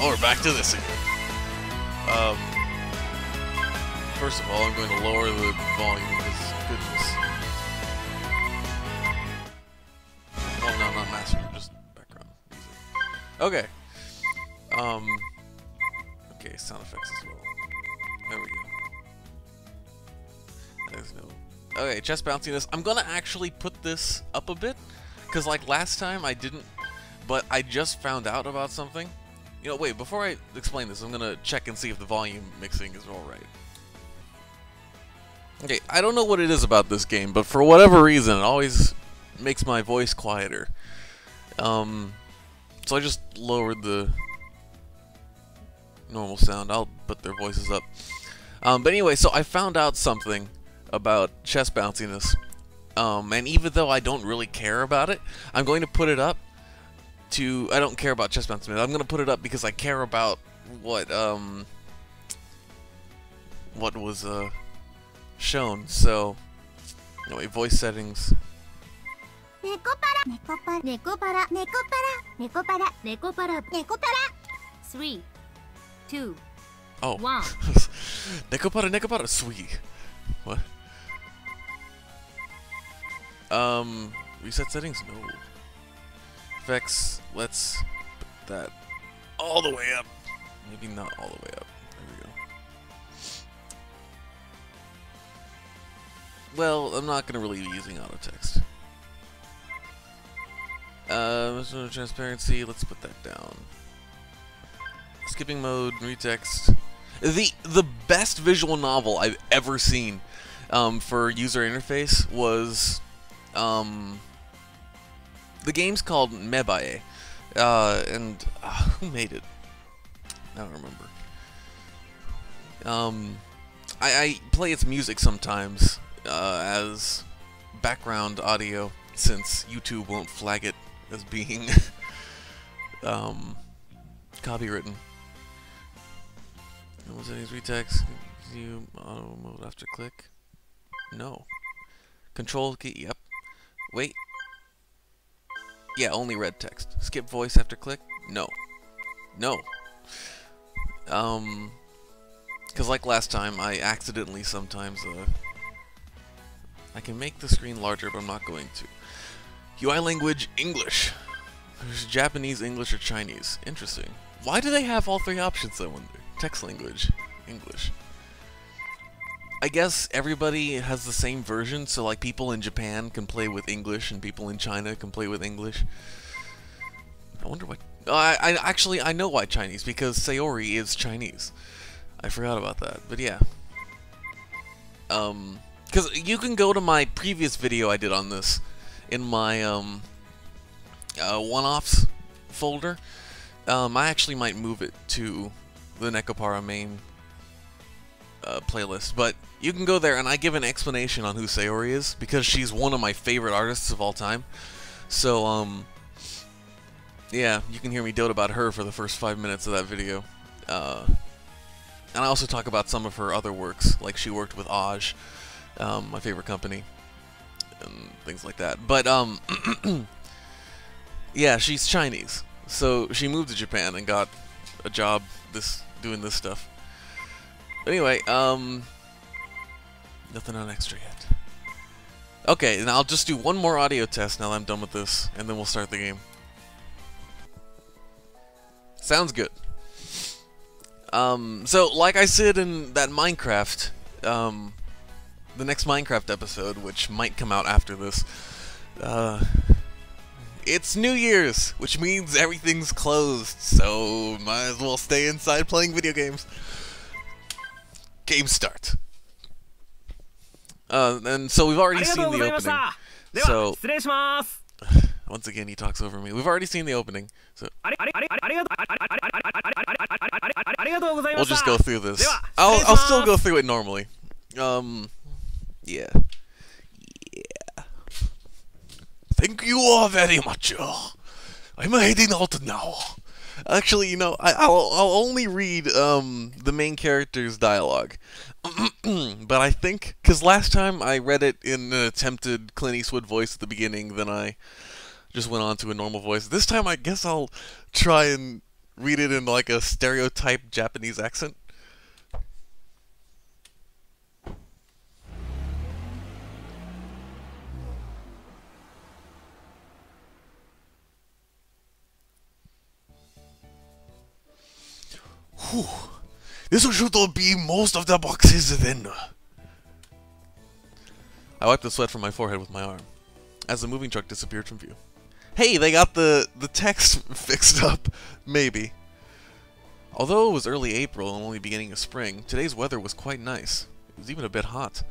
Oh, we're back to this again. First of all, I'm going to lower the volume because goodness. Well, no, not master, just background music. Okay. Okay, sound effects as well. There we go. There's no. Okay, chest bounciness. I'm gonna actually put this up a bit, because like last time I didn't, but I just found out about something. You know, wait, before I explain this, I'm gonna check and see if the volume mixing is alright. Okay, I don't know what it is about this game, but for whatever reason, it always makes my voice quieter. So I just lowered the normal sound. I'll put their voices up. But anyway, so I found out something about chest bounciness. And even though I don't really care about it, I'm going to put it up to... I don't care about chest bounciness. I'm going to put it up because I care about what was, shown. So, anyway, voice settings. Nekopara, Nekopara, Nekopara, Nekopara, Nekopara, Nekopara. 3, 2, oh. 1. Nekopara, Nekopara, sweet. What? Reset settings? No. Effects, let's put that all the way up. Maybe not all the way up. There we go. Well, I'm not gonna really be using auto text. Transparency, let's put that down. Skipping mode, retext. The best visual novel I've ever seen for user interface was the game's called Mebae, and who made it? I don't remember. I play its music sometimes as background audio since YouTube won't flag it as being copywritten. What settings retext? View auto mode after click? No. Control key, yep. Wait. Yeah, only red text. Skip voice after click? No. No. Because like last time, I accidentally sometimes, I can make the screen larger, but I'm not going to. UI language, English. There's Japanese, English, or Chinese. Interesting. Why do they have all three options, I wonder? Text language, English. I guess everybody has the same version, so like people in Japan can play with English and people in China can play with English. I wonder why. I actually know why Chinese, because Sayori is Chinese. I forgot about that, but yeah. Because you can go to my previous video I did on this in my one-offs folder. I actually might move it to the Nekopara main playlist, but you can go there and I give an explanation on who Sayori is because she's one of my favorite artists of all time. So yeah, you can hear me dote about her for the first 5 minutes of that video. And I also talk about some of her other works, like she worked with Aj, my favorite company, and things like that. But yeah, she's Chinese, so she moved to Japan and got a job doing this stuff. But anyway, nothing on extra yet. Okay, and I'll just do one more audio test now that I'm done with this, and then we'll start the game. Sounds good. So, like I said in that Minecraft, the next Minecraft episode, which might come out after this, it's New Year's, which means everything's closed, so might as well stay inside playing video games. Game start. And so we've already seen the opening. So, once again, he talks over me. We've already seen the opening, so we'll just go through this. I'll still go through it normally. Yeah. Thank you all very much. I'm heading out now. Actually, you know, I'll only read the main character's dialogue. But I think, because last time I read it in an attempted Clint Eastwood voice at the beginning, then I just went on to a normal voice. This time I guess I'll try and read it in like a stereotyped Japanese accent. Whew. This should be most of the boxes then. I wiped the sweat from my forehead with my arm, as the moving truck disappeared from view. Hey, they got the text fixed up, maybe. Although it was early April and only beginning of spring, today's weather was quite nice. It was even a bit hot.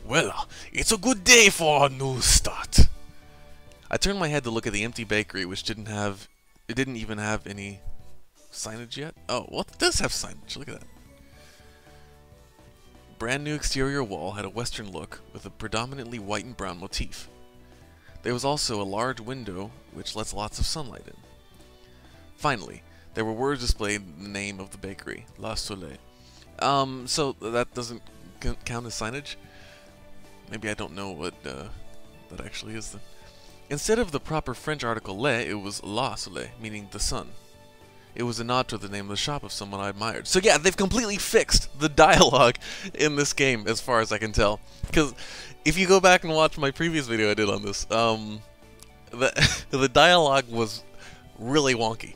Well, it's a good day for a new start. I turned my head to look at the empty bakery, which didn't even have any signage yet. Oh, well, it does have signage. Look at that. Brand new exterior wall had a western look with a predominantly white and brown motif. There was also a large window which lets lots of sunlight in. Finally, there were words displayed in the name of the bakery, La Soleil. So that doesn't count as signage? Maybe I don't know what that actually is then. Instead of the proper French article le, it was La Soleil, meaning the sun. It was a nod to the name of the shop of someone I admired. So yeah, they've completely fixed the dialogue in this game, as far as I can tell. Because if you go back and watch my previous video I did on this, the dialogue was really wonky.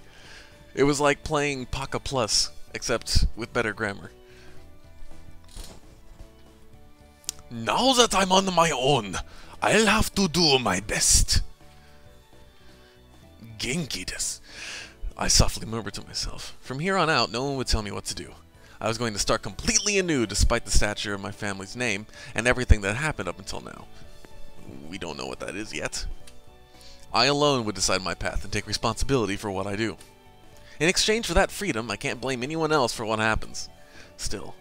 It was like playing Paka Plus, except with better grammar. Now that I'm on my own, I'll have to do my best. Genki desu. I softly murmured to myself. From here on out, no one would tell me what to do. I was going to start completely anew despite the stature of my family's name and everything that happened up until now. We don't know what that is yet. I alone would decide my path and take responsibility for what I do. In exchange for that freedom, I can't blame anyone else for what happens. Still,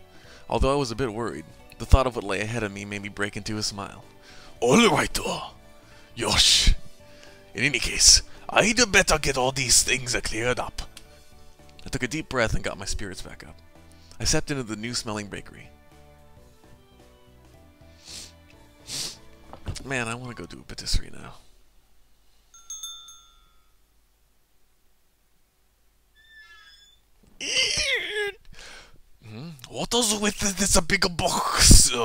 although I was a bit worried, the thought of what lay ahead of me made me break into a smile. Alright, yosh. In any case, I'd better get all these things cleared up. I took a deep breath and got my spirits back up. I stepped into the new-smelling bakery. Man, I want to go do a patisserie now. What is with this big box? In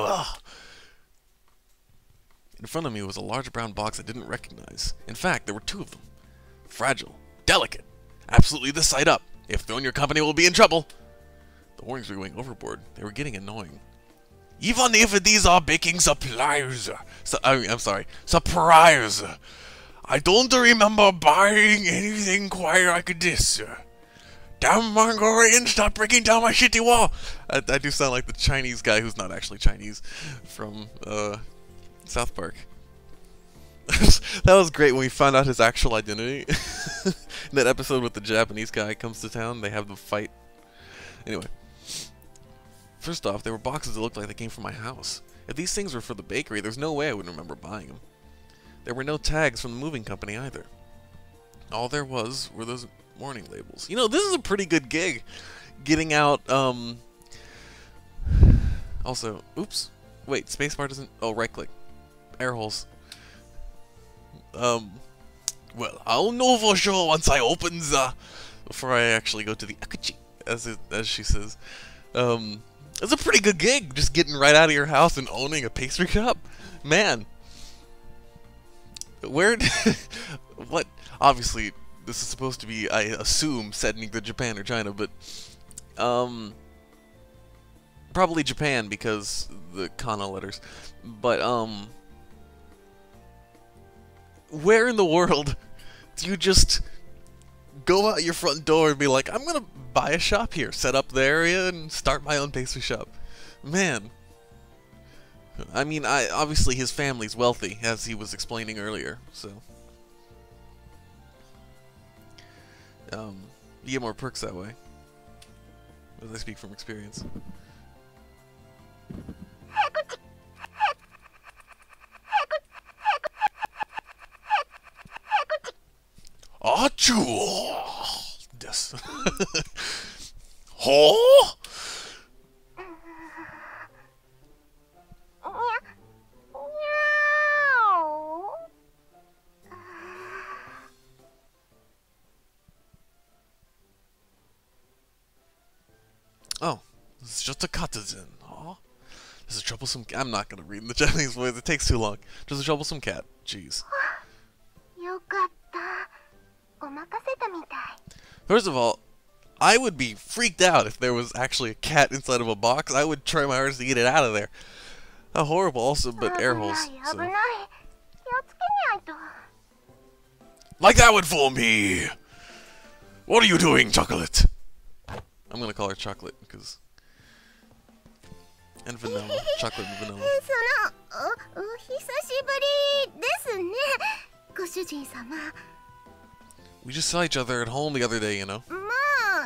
front of me was a large brown box I didn't recognize. In fact, there were two of them. Fragile, delicate, absolutely the side up. If thrown, your company will be in trouble. The warnings were going overboard. They were getting annoying. Even if these are baking supplies, I'm sorry, surprise. I don't remember buying anything quite like this. Damn Mongolian, stop breaking down my shitty wall! I do sound like the Chinese guy who's not actually Chinese from South Park. That was great when we found out his actual identity. In that episode with the Japanese guy comes to town, they have the fight. Anyway. First off, there were boxes that looked like they came from my house. If these things were for the bakery, there's no way I would remember buying them. There were no tags from the moving company either. All there were those warning labels. You know, this is a pretty good gig. Getting out, Also, oops. Wait, spacebar doesn't... Oh, right click. Air holes. Well, I'll know for sure once I open the... Before I actually go to the akuchi, as she says. It's a pretty good gig, just getting right out of your house and owning a pastry shop. Man. Where... What... Obviously, this is supposed to be, I assume, set in either Japan or China, but... Probably Japan, because the kana letters. But, where in the world do you just go out your front door and be like, I'm gonna buy a shop here, set up the area, and start my own pastry shop? Man. I mean, obviously his family's wealthy, as he was explaining earlier, so... You get more perks that way. As I speak from experience. Achoo! Yes. Ho! It's just a katazen. Aw. There's a troublesome... I'm not gonna read in the Japanese voice. It takes too long. Just a troublesome cat. Jeez. よかった。ごまかせたみたい。 First of all, I would be freaked out if there was actually a cat inside of a box. I would try my hardest to get it out of there. How horrible also, but air holes. So. 危ない。気をつけないと。 Like that would fool me! What are you doing, Chocolate? I'm gonna call her Chocolate, because... And Vanilla. Chocolate and Vanilla. お久しぶりですね。ご主人様。 We just saw each other at home the other day, you know. ま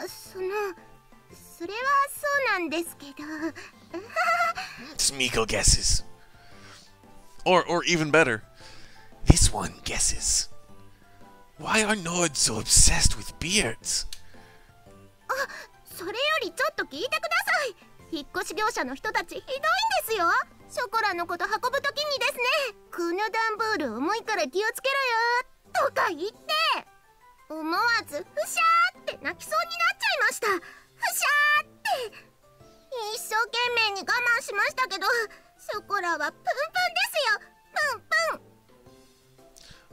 あ、それはそうなんですけど。Smeagol guesses. Or even better, this one guesses. Why are nerds so obsessed with beards? あ、それよりちょっと聞いてください。引っ越し業者の人たちひどいんですよ。ショコラのこと運ぶときにですね、この段ボール重いから気をつけろよとか言って、思わずふしゃーって泣きそうになっちゃいました。ふしゃーって。一生懸命に我慢しましたけど、ショコラはプンプンですよ。プンプン。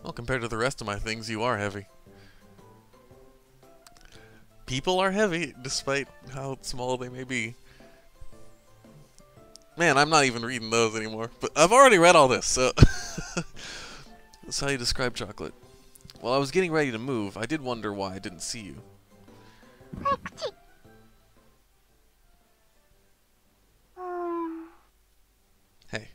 Well, compared to the rest of my things, you are heavy. People are heavy, despite how small they may be. Man, I'm not even reading those anymore. But I've already read all this, so... That's how you describe Chocolate. While I was getting ready to move, I did wonder why I didn't see you. Hey.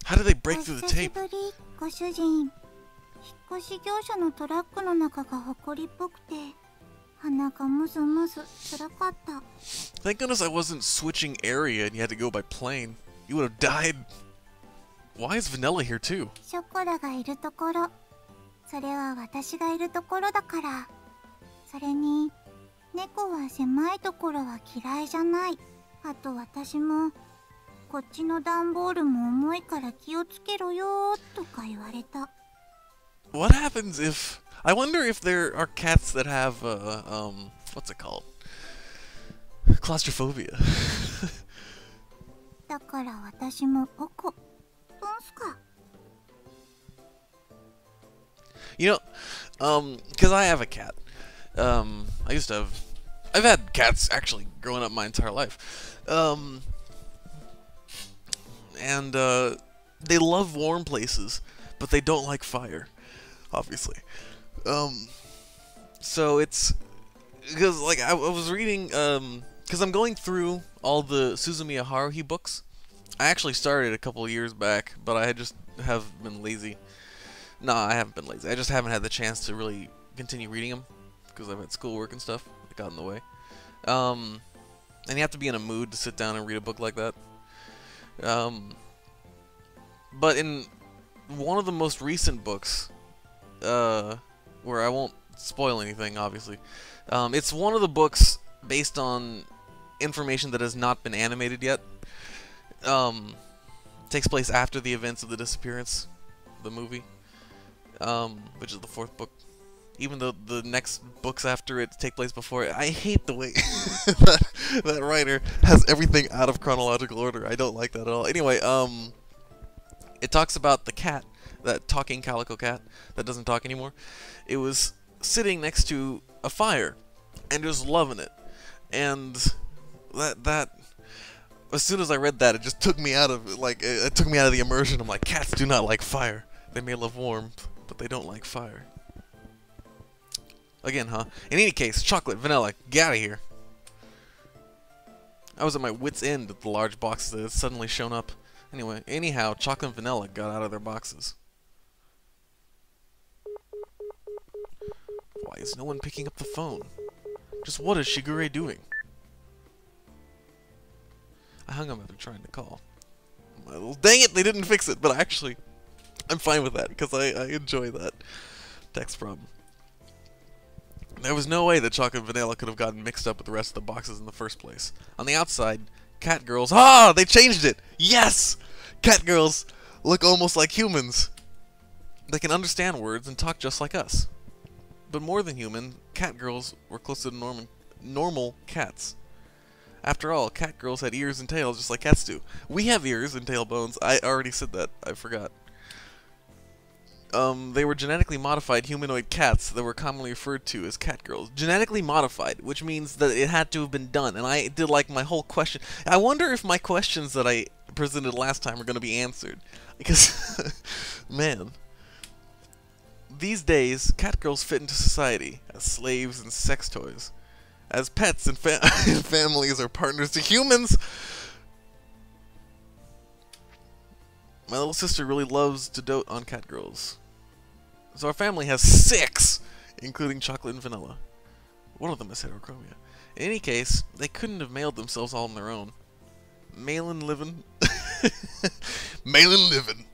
How did they break through the tape? ご主人、引っ越し業者のトラックの中が埃っぽくて、鼻がムズムズ辛かった。 Thank goodness I wasn't switching area and you had to go by plane. You would have died. Why is Vanilla here too? ショコラがいるところ、それは私がいるところだから。それに、猫は狭いところは嫌いじゃない。あと私も、こっちの段ボールも重いから気をつけろよとか言われた。 What happens if... I wonder if there are cats that have, what's it called? Claustrophobia. だから私もおこ、どうすか? You know, because I have a cat. I used to have... I've had cats, actually, growing up my entire life. And they love warm places, but they don't like fire, obviously. So it's... Because, like, I was reading, because I'm going through all the Suzumiya Haruhi books. I actually started a couple of years back, but I just have been lazy. No, I haven't been lazy. I just haven't had the chance to really continue reading them, because I've had schoolwork and stuff that got in the way. And you have to be in a mood to sit down and read a book like that. But in one of the most recent books, where I won't spoil anything, obviously, it's one of the books based on information that has not been animated yet. Takes place after the events of the disappearance, the movie, which is the 4th book. Even though the next books after it take place before it. I hate the way that writer has everything out of chronological order. I don't like that at all. Anyway, it talks about the cat, that talking calico cat that doesn't talk anymore. It was sitting next to a fire and just loving it. And that as soon as I read that, it just took me out of it. Like, it took me out of the immersion. I'm like, cats do not like fire. They may love warmth, but they don't like fire. Again, huh? In any case, Chocolate, Vanilla, get out of here. I was at my wit's end at the large boxes that had suddenly shown up. Anyhow, Chocolate and Vanilla got out of their boxes. Why is no one picking up the phone? Just what is Shigure doing? I hung up after trying to call. Well, dang it, they didn't fix it, but actually, I'm fine with that, because I enjoy that text problem. There was no way that Chocolate and Vanilla could have gotten mixed up with the rest of the boxes in the first place. On the outside, cat girls... Ah! They changed it! Yes! Cat girls look almost like humans. They can understand words and talk just like us. but more than human, cat girls were close to normal cats. After all, cat girls had ears and tails just like cats do. We have ears and tail bones. I already said that. I forgot. They were genetically modified humanoid cats that were commonly referred to as cat girls. Genetically modified, which means that it had to have been done. And I did like my whole question. I wonder if my questions that I presented last time are going to be answered. Because, man. These days, cat girls fit into society as slaves and sex toys. As pets and families or partners to humans. My little sister really loves to dote on cat girls. So our family has 6, including chocolate and vanilla. One of them is heterochromia. In any case, they couldn't have mailed themselves all on their own. Mailin' livin'. Mailin' livin'.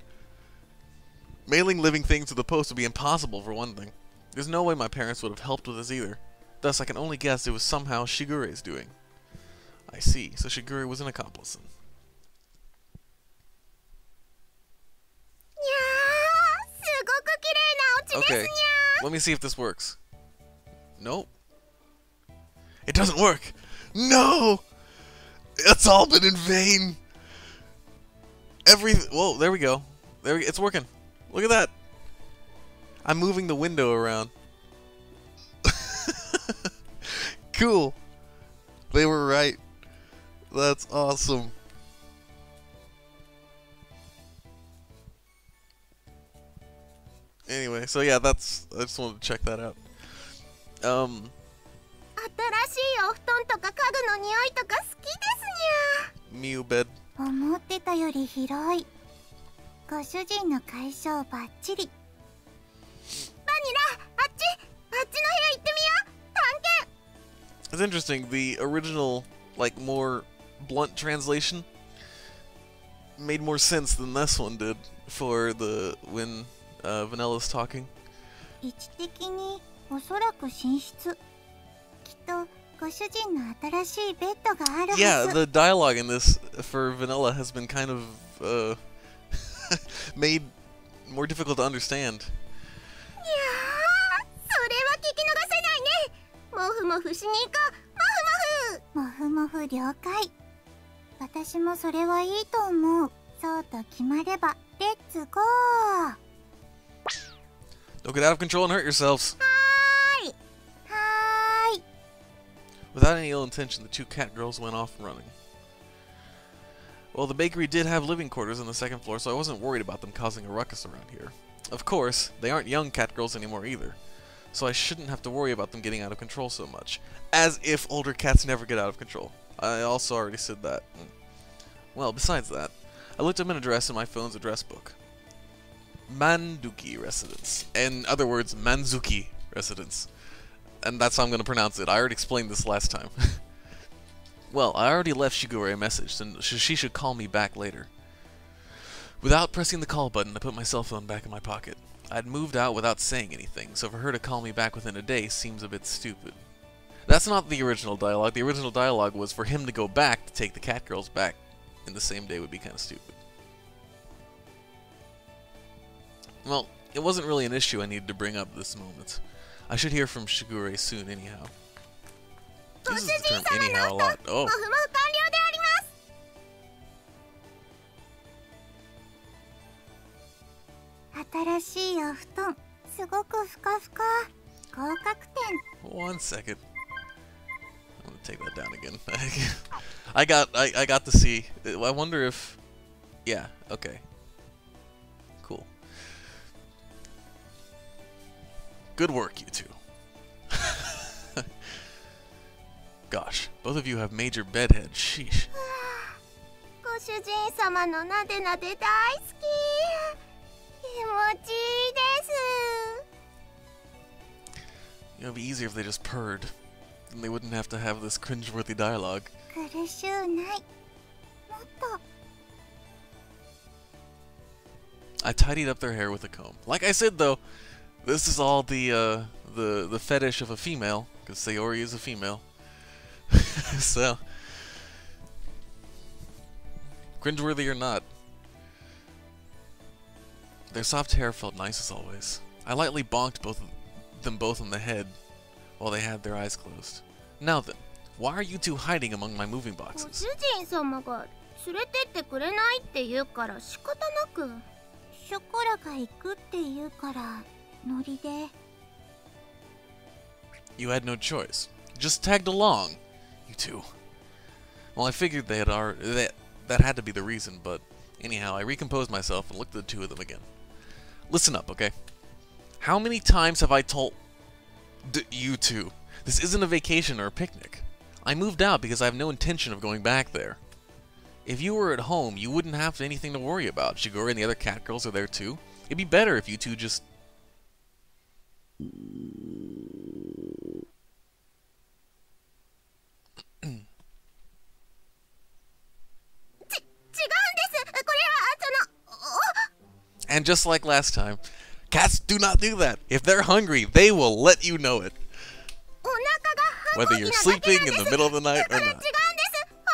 Mailing living things to the post would be impossible for one thing. There's no way my parents would have helped with this either. Thus, I can only guess it was somehow Shigure's doing. I see, so Shigure was an accomplice. Okay, let me see if this works. Nope. It doesn't work! No! It's all been in vain! Whoa, there we go. It's working. Look at that! I'm moving the window around. Cool! They were right. That's awesome. Anyway, so yeah, I just wanted to check that out. Mew bed. 思ってたより広い。ご主人の解消バッチリ。バニラ、あっちの部屋行ってみよう。探検。It's interesting. The original, like, more blunt translation made more sense than this one did for when Vanilla's talking. 位置的におそらく寝室。きっとご主人の新しいベッドがあるはず。Yeah, the dialogue in this for Vanilla has been kind of made more difficult to understand. いやー、それは聞き逃せないね。もふもふしに行こう。もふもふ。もふもふ了解。私もそれはいいと思う。そうと決まれば、レッツゴー。Don't get out of control and hurt yourselves. はーい。はーい。 Without any ill intention, the 2 cat girls went off running. Well, the bakery did have living quarters on the 2nd floor, so I wasn't worried about them causing a ruckus around here. Of course, they aren't young cat girls anymore either, so I shouldn't have to worry about them getting out of control so much. As if older cats never get out of control. I also already said that. Well, besides that, I looked up an address in my phone's address book. Manduki Residence. In other words, Manzuki Residence. And that's how I'm going to pronounce it. I already explained this last time. Well, I already left Shigure a message, and she should call me back later. Without pressing the call button, I put my cell phone back in my pocket. I'd moved out without saying anything, so for her to call me back within a day seems a bit stupid. That's not the original dialogue. The original dialogue was for him to go back to take the cat girls back in the same day would be kind of stupid. Well, it wasn't really an issue I needed to bring up at this moment. I should hear from Shigure soon anyhow. He uses the term anyhow a lot. Oh. 新しいお布団、すごくふかふか。合格点。1 second. I'm gonna take that down again. I got to see. I wonder if. Yeah. Okay. Cool. Good work, you two. Gosh, both of you have major bedhead. Sheesh. ご主人様のなでなで大好き。気持ちいいです。 It would be easier if they just purred. Then they wouldn't have to have this cringeworthy dialogue. 苦しゅうない。もっと。 I tidied up their hair with a comb. Like I said, though, this is all the fetish of a female, because Sayori is a female. So, cringeworthy or not, their soft hair felt nice as always. I lightly bonked them both on the head while they had their eyes closed. Now then, why are you two hiding among my moving ご boxes? 主人様が連れてってくれないって言うから仕方なく。ショコラが行くって言うからノリで。You had no choice. Just tagged along, you two. Well, I figured that had to be the reason, but anyhow, I recomposed myself and looked at the two of them again. Listen up, okay? How many times have I told you two? This isn't a vacation or a picnic. I moved out because I have no intention of going back there. If you were at home, you wouldn't have anything to worry about. Shigure and the other cat girls are there too. It'd be better if you two just... 違うんです。これはAnd just like last time, cats do not do that. If they're hungry, they will let you know it. お腹が Whether you're sleeping in the middle of the night だ or から違うん not. です本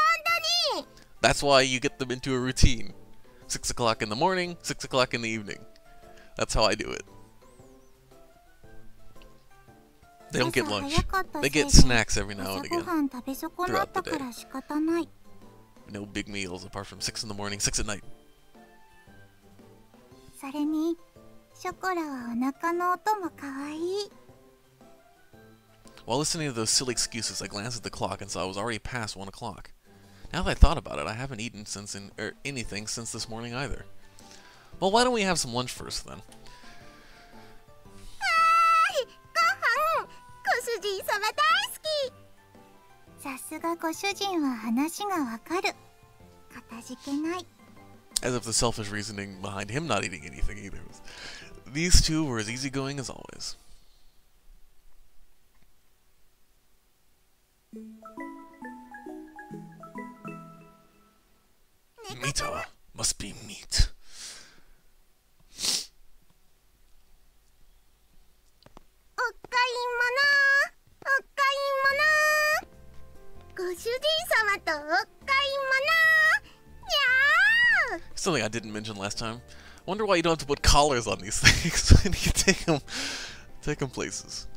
当に。 That's why you get them into a routine. 6 o'clock in the morning, 6 o'clock in the evening. That's how I do it. They don't get lunch. They get snacks every now and again. Throughout the day. No big meals apart from 6 in the morning, 6 at night. それにショコラはお腹の音も可愛い。 While listening to those silly excuses, I glanced at the clock and saw it was already past 1 o'clock. Now that I thought about it, I haven't eaten anything since this morning either. Well, why don't we have some lunch first then? ご飯ご主人様大好き。さすがご主人は話がわかる。かたじけない。 As if the selfish reasoning behind him not eating anything either was. These two were as easygoing as always. Mita must be meat. お買い物ご主人様とお買い物にゃー。 Something I didn't mention last time. Wonder why you don't have to put collars on these things when you take them places.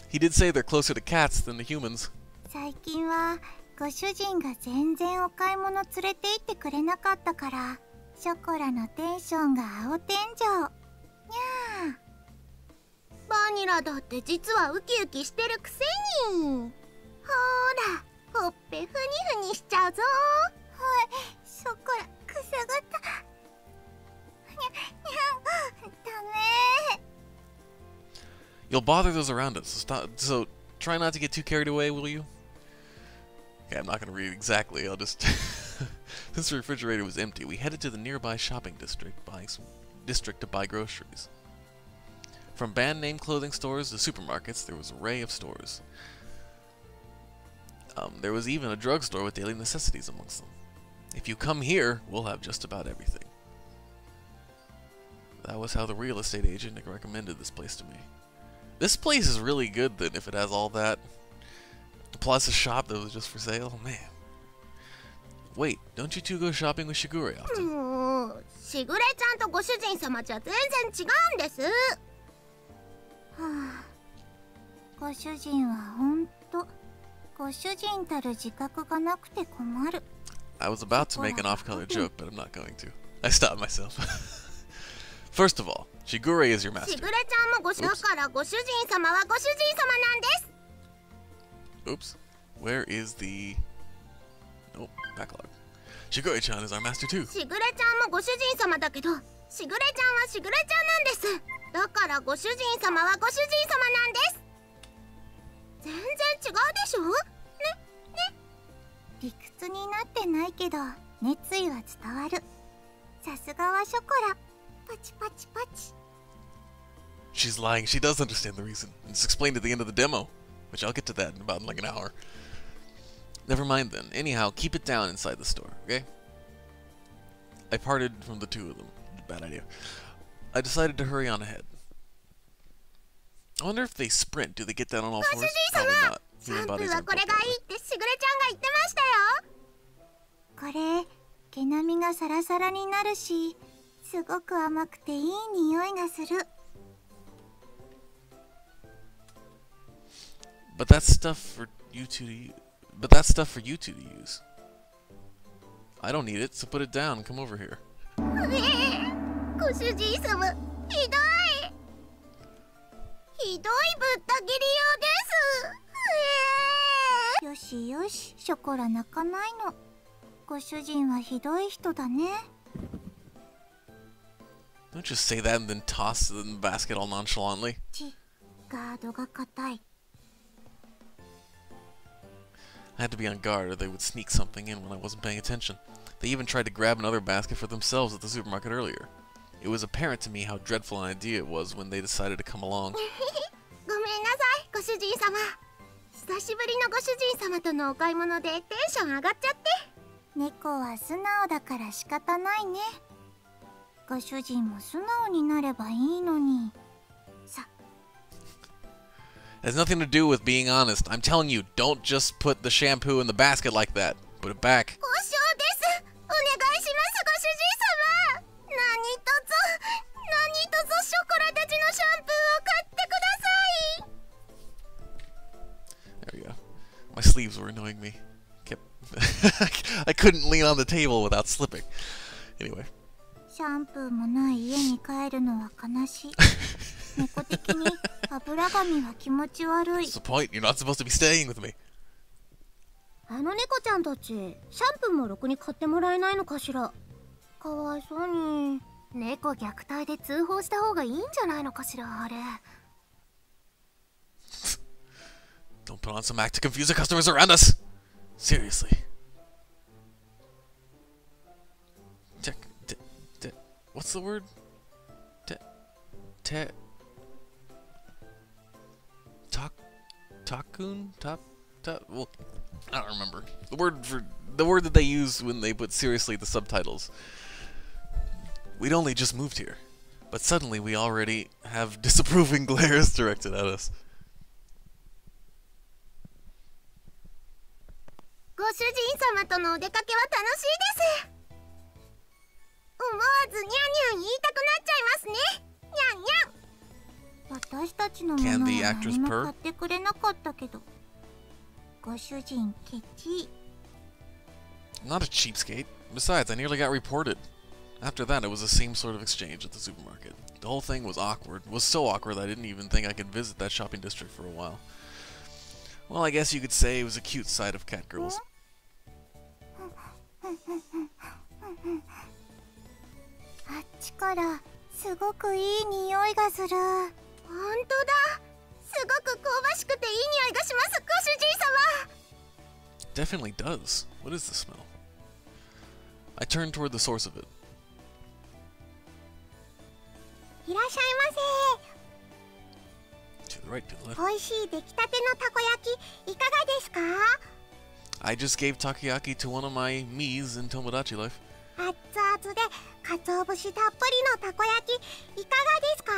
He did say they're closer to cats than to humans. 最近はご主人が全然お買い物連れて行ってくれなかったからショコラのテンションが青天井にゃー。バニラだって実はウキウキしてるくせに。ほーらほっぺふにふにしちゃうぞ。はいショコラくさがった。にゃにゃダメ。 You'll bother those around us, so try not to get too carried away, will you? Okay, I'm not going to read exactly, I'll just... Since the refrigerator was empty, we headed to the nearby shopping district to buy groceries. From band-name clothing stores to supermarkets, there was an array of stores. There was even a drugstore with daily necessities amongst them. If you come here, we'll have just about everything. That was how the real estate agent recommended this place to me. This place is really good then if it has all that. Plus a shop that was just for sale. Oh, man. Wait, don't you two go shopping with Shigure often? もうしぐれちゃんとご主人様じゃ全然違うんです。はあ、ご主人はほんとご主人たる自覚がなくて困る。 I was about to make an off-color joke, but I'm not going to. I stopped myself. First of all, Shigure is your master. しぐれちゃんもだからご主人様はご主人様なんです。 Oops. Where is the... Nope, backlog. Shigure-chan is our master too. しぐれちゃんもご主人様だけど、しぐれちゃんはしぐれちゃんなんです。だからご主人様はご主人様なんです。全然違うでしょ？ね、ね。理屈になってないけど、熱意は伝わる。さすがはショコラ。パチパチパチ。 She's lying. She does understand the reason. It's explained at the end of the demo, which I'll get to that in about like an hour. Never mind then. Anyhow, keep it down inside the store, okay? I parted from the two of them. Bad idea. I decided to hurry on ahead. I wonder if they sprint. Do they get down on all fours? Probably not. シャ Human ンプー bodies は aren't これ built が that いい way. ってしぐれちゃんが言ってましたよ。これ毛並みがサラサラになるし、すごく甘くていい匂いがする。But that's stuff for you two to use. But that's stuff for you two to use. I don't need it, so put it down and come over here. ご主人様、ひどい。ひどいぶった切りようです。よしよし、ショコラ泣かないの。ご主人はひどい人だね。Don't just say that and then toss it in the basket all nonchalantly. ガードが硬い。I had to be on guard or they would sneak something in when I wasn't paying attention. They even tried to grab another basket for themselves at the supermarket earlier. It was apparent to me how dreadful an idea it was when they decided to come along. ごめんなさい、ご主人様。久しぶりのご主人様とのお買い物でテンション上がっちゃって。猫は素直だから仕方ないね。ご主人も素直になればいいのに。さ。It has nothing to do with being honest. I'm telling you, don't just put the shampoo in the basket like that. Put it back. 交渉です。お願いします、ご主人様。何卒ショコラたちのシャンプーを買ってください。 There we go. My sleeves were annoying me. I couldn't lean on the table without slipping. Anyway. シャンプーもない家に帰るのは悲しい。猫的に油紙は気持ち悪い。 What's the point? You're not supposed to be staying with me. あの猫ちゃんたち、シャンプーもろくに買ってもらえないのかしら。かわいそうに。猫虐待で通報した方がいいんじゃないのかしら、あれ。Don't put on some act to confuse the customers around us. Seriously. What's the word? Takun? Well, I don't remember. The word that they use when they put seriously the subtitles. We'd only just moved here, but suddenly we already have disapproving glares directed at us. ご主人様とのお出かけは楽しいです。思わずニャンニャン言いたくなっちゃいますね。ニャンニャン。私たちのものは何も買ってくれなかったけど。ご主人ケチ。Not a cheapskate. Besides, I nearly got reported. After that, it was the same sort of exchange at the supermarket. The whole thing was awkward. It was so awkward that I didn't even think I could visit that shopping district for a while. Well, I guess you could say it was a cute side of cat girls. あっちからすごくいい匂いがする。本当だ。すごく香ばしくていい匂いがします、ご主人様。 Definitely does. What is the smell? I turned toward the source of it. いらっしゃいませ。 To the right, to the left. 美味しい出来たてのたこ焼きいかがですか？ I just gave takoyaki to one of my Miis in Tomodachi Life. 熱々で鰹節たっぷりのたこ焼きいかがですか？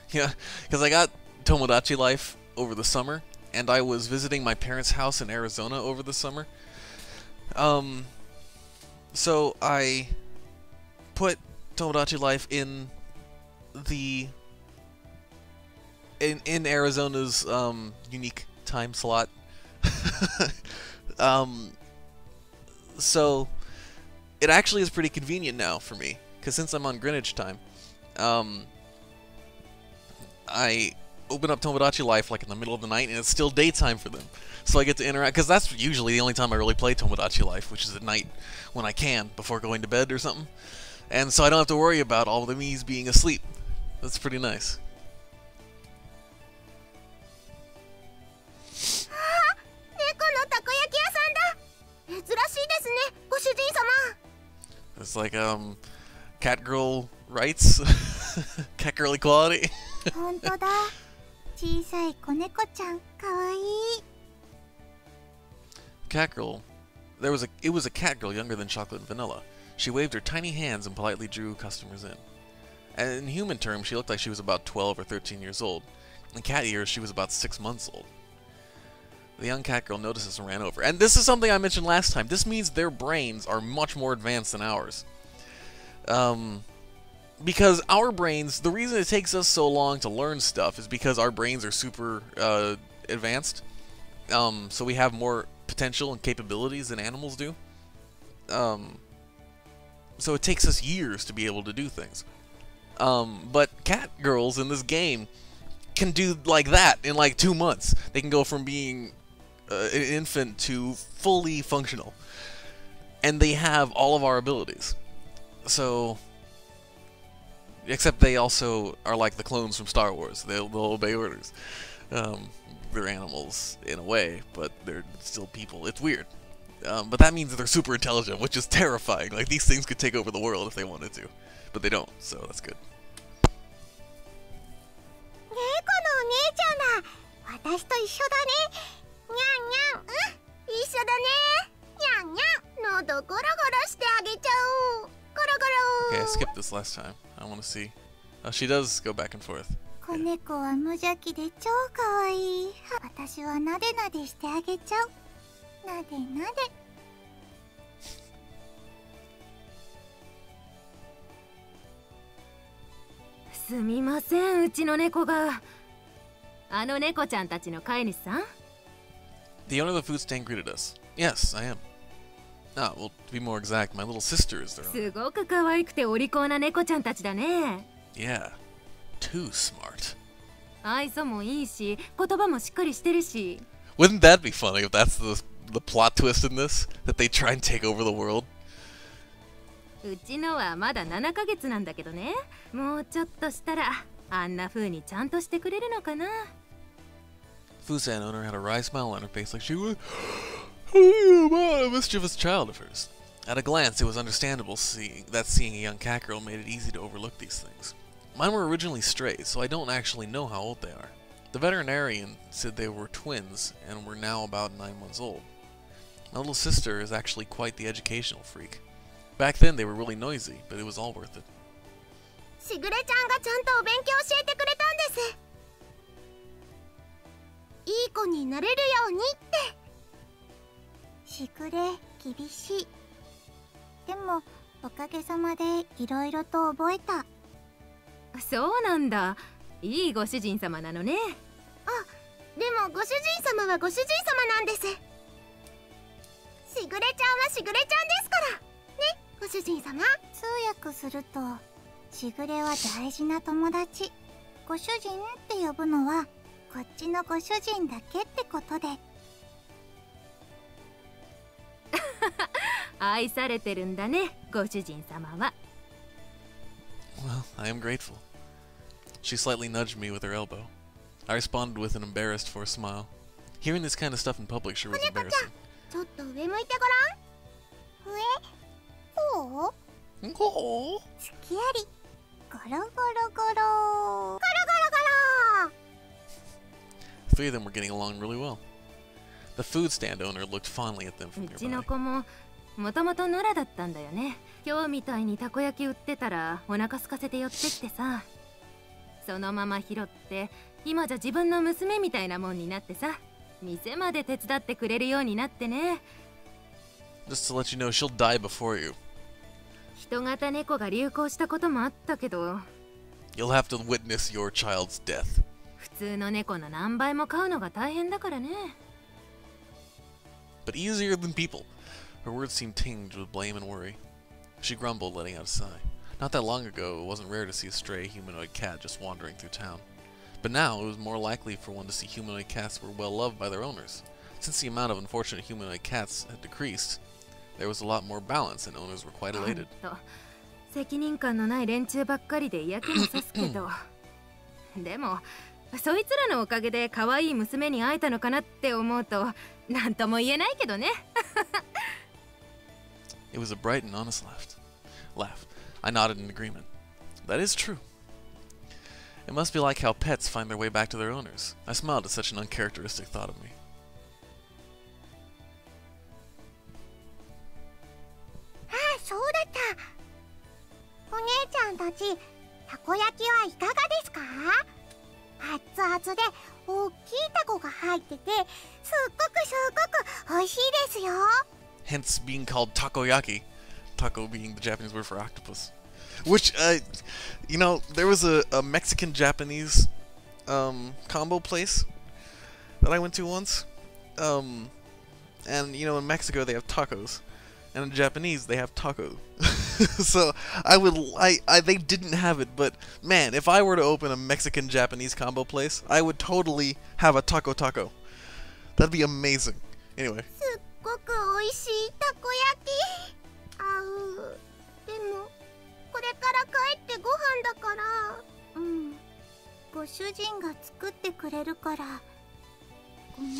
Yeah, because I got Tomodachi Life over the summer, and I was visiting my parents' house in Arizona over the summer. So I put Tomodachi Life in Arizona's unique time slot. So it actually is pretty convenient now for me, because since I'm on Greenwich time, I open up Tomodachi Life like in the middle of the night, and it's still daytime for them. So I get to interact, because that's usually the only time I really play Tomodachi Life, which is at night when I can, before going to bed or something. And so I don't have to worry about all the Miis being asleep. That's pretty nice. It's like, cat girl rights? Cat girl equality? 本当だ。小さい子猫ちゃん、かわいい。 Cat girl. It was a cat girl younger than Chocolate and Vanilla. She waved her tiny hands and politely drew customers in. And in human terms, she looked like she was about 12 or 13 years old. In cat years, she was about 6 months old. The young cat girl noticed this and ran over. And this is something I mentioned last time. This means their brains are much more advanced than ours. Because our brains, the reason it takes us so long to learn stuff is because our brains are super advanced. So we have more potential and capabilities than animals do. So it takes us years to be able to do things. But cat girls in this game can do like that in like 2 months. They can go from being an infant to fully functional. And they have all of our abilities. So, except they also are like the clones from Star Wars. They'll obey orders. They're animals in a way, but they're still people. It's weird. But that means that they're super intelligent, which is terrifying. Like, these things could take over the world if they wanted to. But they don't, so that's good. 猫のお姉ちゃんだ。私と一緒だね。にゃんにゃん。一緒だね。にゃんにゃん。喉ゴロゴロしてあげちゃおう。ゴロゴロ。 Okay, I skipped this last time. I want to see. She does go back and forth. 子猫は無邪気で超可愛い。私はなでなでしてあげちゃう。なでなで。すみません、うちの猫が。あの猫ちゃんたちの飼い主さん？ The owner of the food stand greeted us. Yes, I am. Ah, well, to be more exact, my little sister is their owner. すごく可愛くてお利口な猫ちゃんたちだね。Yeah, too smart. 愛想もいいし、言葉もしっかりしてるし。 Wouldn't that be funny if that's the plot twist in this? That they try and take over the world? うちのはまだ7ヶ月なんだけどね。もうちょっとしたらあんな風にちゃんとしてくれるのかな。 Food stand owner had a wry smile on her face like she was a mischievous child at first. At a glance, it was understandable seeing a young cat girl made it easy to overlook these things. Mine were originally strays, so I don't actually know how old they are. The veterinarian said they were twins and were now about 9 months old. My little sister is actually quite the educational freak. Back then, they were really noisy, but it was all worth it. しぐれちゃんがちゃんとお勉強教えてくれたんです。いい子になれるようにって。しぐれ厳しい。でもおかげさまでいろいろと覚えた。そうなんだ。いいご主人様なのね。あ、でもご主人様はご主人様なんです。しぐれちゃんはしぐれちゃんですからね、ご主人様。通訳すると、しぐれは大事な友達。ご主人って呼ぶのはこっちのご主人だけってことで。愛されてるんだね、ご主人様は。Well, I am grateful. She slightly nudged me with her elbow. I responded with an embarrassed for a smile. Hearing this kind of stuff in public sure was embarrassing. ちょっと上向いてごらん。上？こう？Oh. すきあり。ゴロゴロゴロ。ゴロゴロゴロ。 The three of them were getting along really well. The food stand owner looked fondly at them from うちの nearby. 子ももともと野良だったんだよね。今日みたいにたこ焼き売ってたらお腹空かせて寄ってきてさ、そのまま拾って今じゃ自分の娘みたいなもんになってさ、店まで手伝ってくれるようになってね。 Just to let you know, she'll die before you. 人型猫が流行したこともあったけど、 You'll have to witness your child's death. 普通の猫の何倍も飼うのが大変だからね。 But easier than people. Her words seemed tinged with blame and worry. She grumbled, letting out a sigh. Not that long ago, it wasn't rare to see a stray humanoid cat just wandering through town. But now, it was more likely for one to see humanoid cats were well loved by their owners. Since the amount of unfortunate humanoid cats had decreased, there was a lot more balance and owners were quite elated. 責任感のない連中ばっかりで嫌気もさすけど、でもそいつらのおかげで可愛い娘に会えたのかなって思うと何とも言えないけどね。It was a bright and honest laugh. I nodded in agreement. That is true. It must be like how pets find their way back to their owners. I smiled at such an uncharacteristic thought of me. ああ、そうだった。お姉ちゃんたち、たこ焼きはいかがですか？熱々で大きいタコが入ってて、すっごく美味しいですよ。 Hence being called takoyaki. Taco being the Japanese word for octopus. Which, you know, there was a Mexican-Japanese combo place that I went to once. And, you know, in Mexico they have tacos. And in Japanese they have taco. So, they didn't have it, but, man, if I were to open a Mexican-Japanese combo place, I would totally have a taco taco. That'd be amazing. Anyway. すっごく美味しいたこ焼き。でもこれから帰ってご飯だから。ご主人が作ってくれるから。ごめん。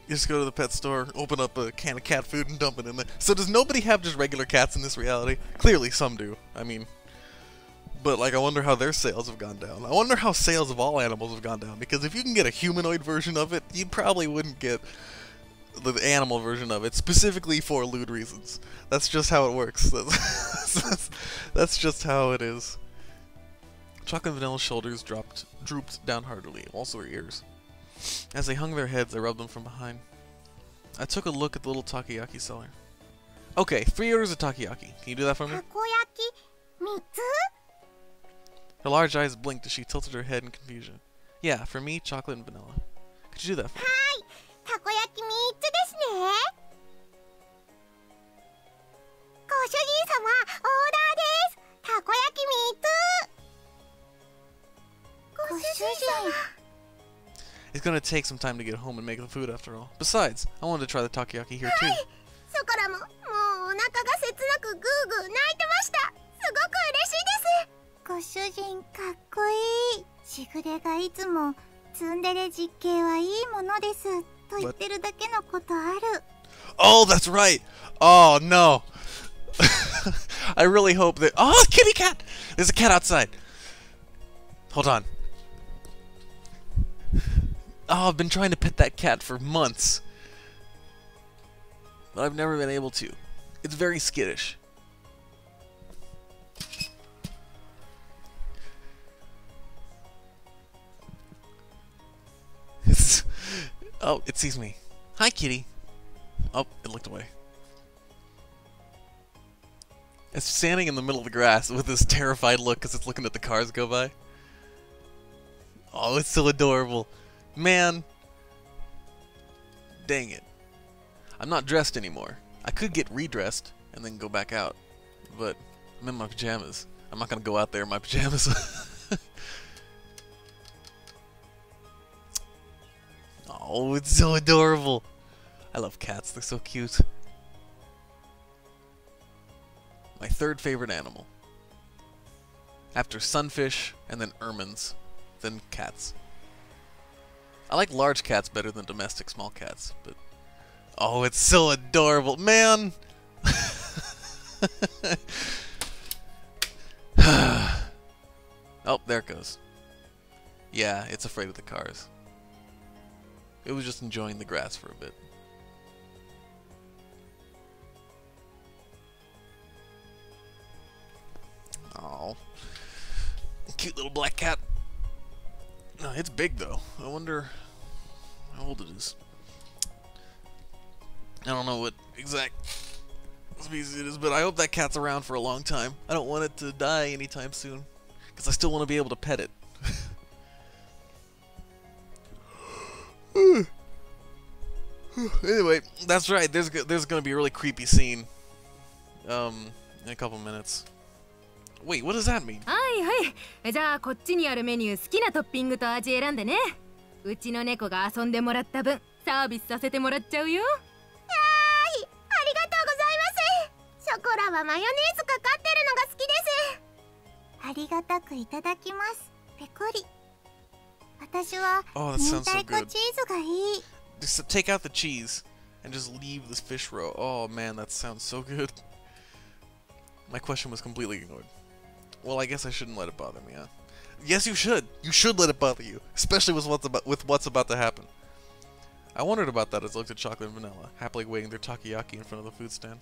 You just go to the pet store, open up a can of cat food, and dump it in there. So does nobody have just regular cats in this reality? Clearly some do. I mean, but like I wonder how their sales have gone down. I wonder how sales of all animals have gone down, because if you can get a humanoid version of it, you probably wouldn't get the animal version of it, specifically for lewd reasons. That's just how it works. That's just how it is. Chocolate and Vanilla's shoulders drooped down heartily, also her ears. As they hung their heads, I rubbed them from behind. I took a look at the little takoyaki seller. Okay, 3 orders of takoyaki. Can you do that for me? たこ焼き3つ？ Her large eyes blinked as she tilted her head in confusion. Yeah, for me, chocolate and vanilla. Could you do that for me? はい、たこ焼き3つですね。ご主人様、オーダーです。たこ焼き3つ。ご主人。 It's gonna take some time to get home and make the food after all. Besides, I wanted to try the takoyaki here too. そこらも、もうお腹が切なくグーグー泣いてました。すごく嬉しいです。ご主人かっこいい。しぐれがいつもツンデレ実刑はいいものですと言ってるだけのことある。 Oh, that's right! Oh, no! I really hope that— Oh, kitty cat! There's a cat outside! Hold on. Oh, I've been trying to pet that cat for months. But I've never been able to. It's very skittish. Oh, it sees me. Hi, kitty. Oh, it looked away. It's standing in the middle of the grass with this terrified look because it's looking at the cars go by. Oh, it's so adorable. Man. Dang it. I'm not dressed anymore. I could get redressed and then go back out. But I'm in my pajamas. I'm not going to go out there in my pajamas. Oh, it's so adorable. I love cats. They're so cute. My third favorite animal. After sunfish and then ermines, then cats. I like large cats better than domestic small cats, but oh, it's so adorable, man. Oh, there it goes. Yeah, it's afraid of the cars. It was just enjoying the grass for a bit. Oh, cute little black cat. No, it's big though. I wonder how old it is. I don't know what exact species it is, but I hope that cat's around for a long time. I don't want it to die anytime soon, because I still want to be able to pet it. Anyway, that's right. There's gonna be a really creepy scene in a couple minutes. Wait, what does that mean? はいはい。じゃあこっちにあるメニュー好きなトッピングと味選んでね。うちの猫が遊んでもらった分サービスさせてもらっちゃうよ。はい、ありがとうございます。ショコラはマヨネーズかかってるのが好きです。ありがたくいただきます。ペコリ。私は明太子チーズがいい。Just take out the cheese and just leave this fish roe. Oh man, that sounds so good. My question was completely ignored. Well, I guess I shouldn't let it bother me, huh? Yes, you should. You should let it bother you, especially with what's about to happen. I wondered about that as I looked at chocolate and vanilla, happily waiting their takoyaki in front of the food stand.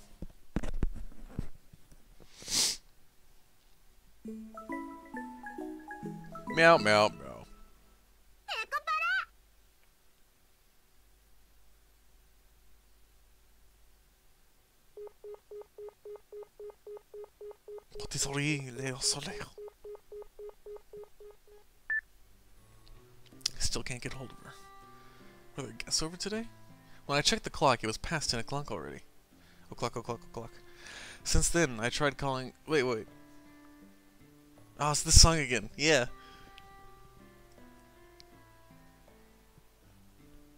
Meow, meow, meow. Rotisserie Le Soleil. Still can't get hold of her. Were there guests over today? When I checked the clock, it was past 10 o'clock already. O'clock. Since then, I tried calling... Wait. Oh, it's this song again. Yeah.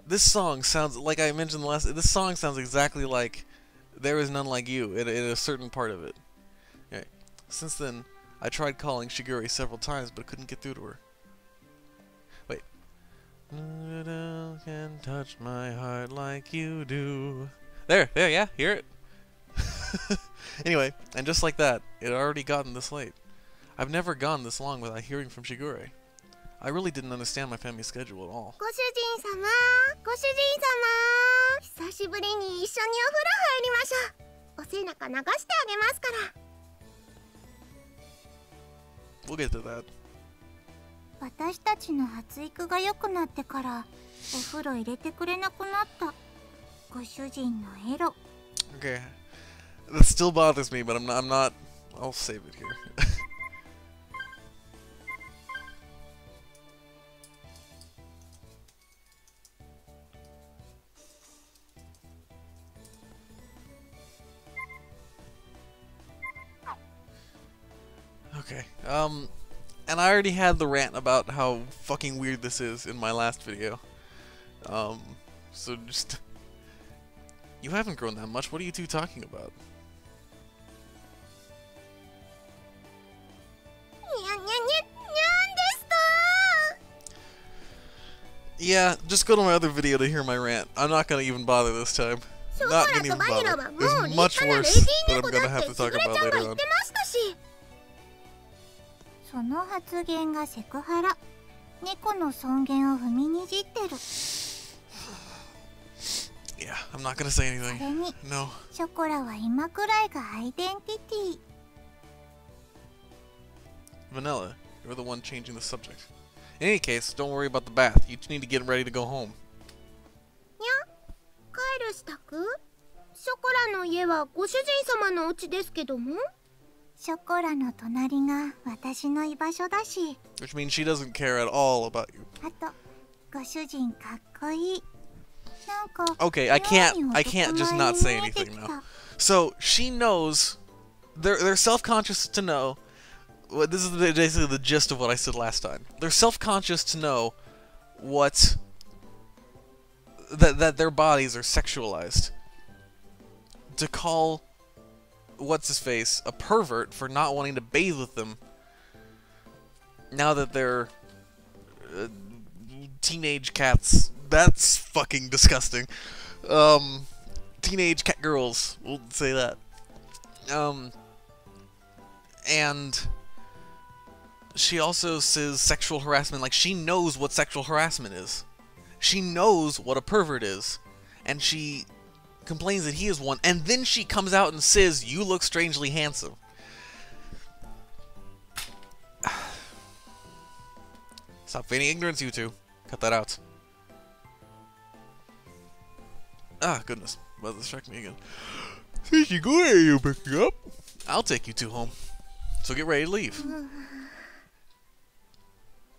This song sounds, like I mentioned the last... This song sounds exactly like There Is None Like You in a certain part of it. Okay. Since then, I tried calling Shigure several times, but couldn't get through to her. Wait. No can touch my heart like you do. There, yeah, hear it? Anyway, and just like that, it had already gotten this late. I've never gone this long without hearing from Shigure. I really didn't understand my family's schedule at all. ご主人様、ご主人様、久しぶりに一緒にお風呂入りましょう。お背中流してあげますから。We'll get to that. 私たちの発育が良くなってからお風呂入れてくれなくなった。ご主人のエロ。Okay. That still bothers me, but I'm not... I'll save it here. Okay, and I already had the rant about how fucking weird this is in my last video. So just... You haven't grown that much, what are you two talking about? Yeah, just go to my other video to hear my rant. I'm not gonna even bother this time. Not gonna even bother. There's much worse that I'm gonna have to talk about later on. その発言がセクハラ。猫の尊厳を踏みにじってる。Yeah, I'm not gonna say anything. それに、 No. ショコラは今くらいがアイデンティティ。Vanilla, you're the one changing the subject. In any case, don't worry about the bath. You just need to get ready to go home. にゃ、帰る支度？ショコラの家はご主人様のお家ですけども。ショコラの隣が私の居場所だし。Which means she doesn't care at all about you. あと、ご主人かっこいい。なんか、Okay, I can't just not say anything now. So she knows they're self-conscious to know. Well, this is basically the gist of what I said last time. They're self-conscious to know what that their bodies are sexualized. To call what's his face a pervert for not wanting to bathe with them now that they're teenage cats. That's fucking disgusting. Teenage cat girls, we'll say that. And she also says sexual harassment, like she knows what sexual harassment is. She knows what a pervert is. And she complains that he is one, and then she comes out and says, "You look strangely handsome." Stop feigning ignorance, you two. Cut that out. Ah, goodness. Well, this struck me again. Since you go there, you pick me up. I'll take you two home. So get ready to leave.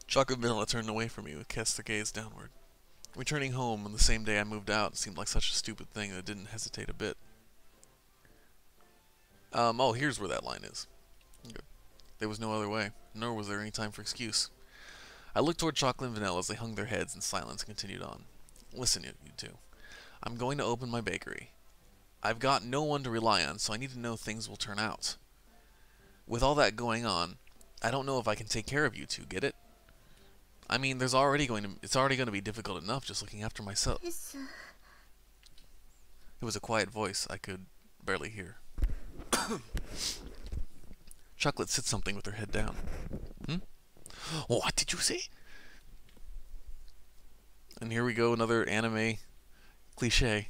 Chocolate Vanilla turned away from me and cast their gaze downward. Returning home on the same day I moved out seemed like such a stupid thing that I didn't hesitate a bit. Oh, here's where that line is. Good. There was no other way, nor was there any time for excuse. I looked toward Chocolate and Vanilla as they hung their heads in silence and continued on. Listen, you two. I'm going to open my bakery. I've got no one to rely on, so I need to know things will turn out. With all that going on, I don't know if I can take care of you two, get it? I mean, it's already going to be difficult enough just looking after myself. It was a quiet voice I could barely hear. Chocolate said something with her head down. What did you say? And here we go, another anime cliche.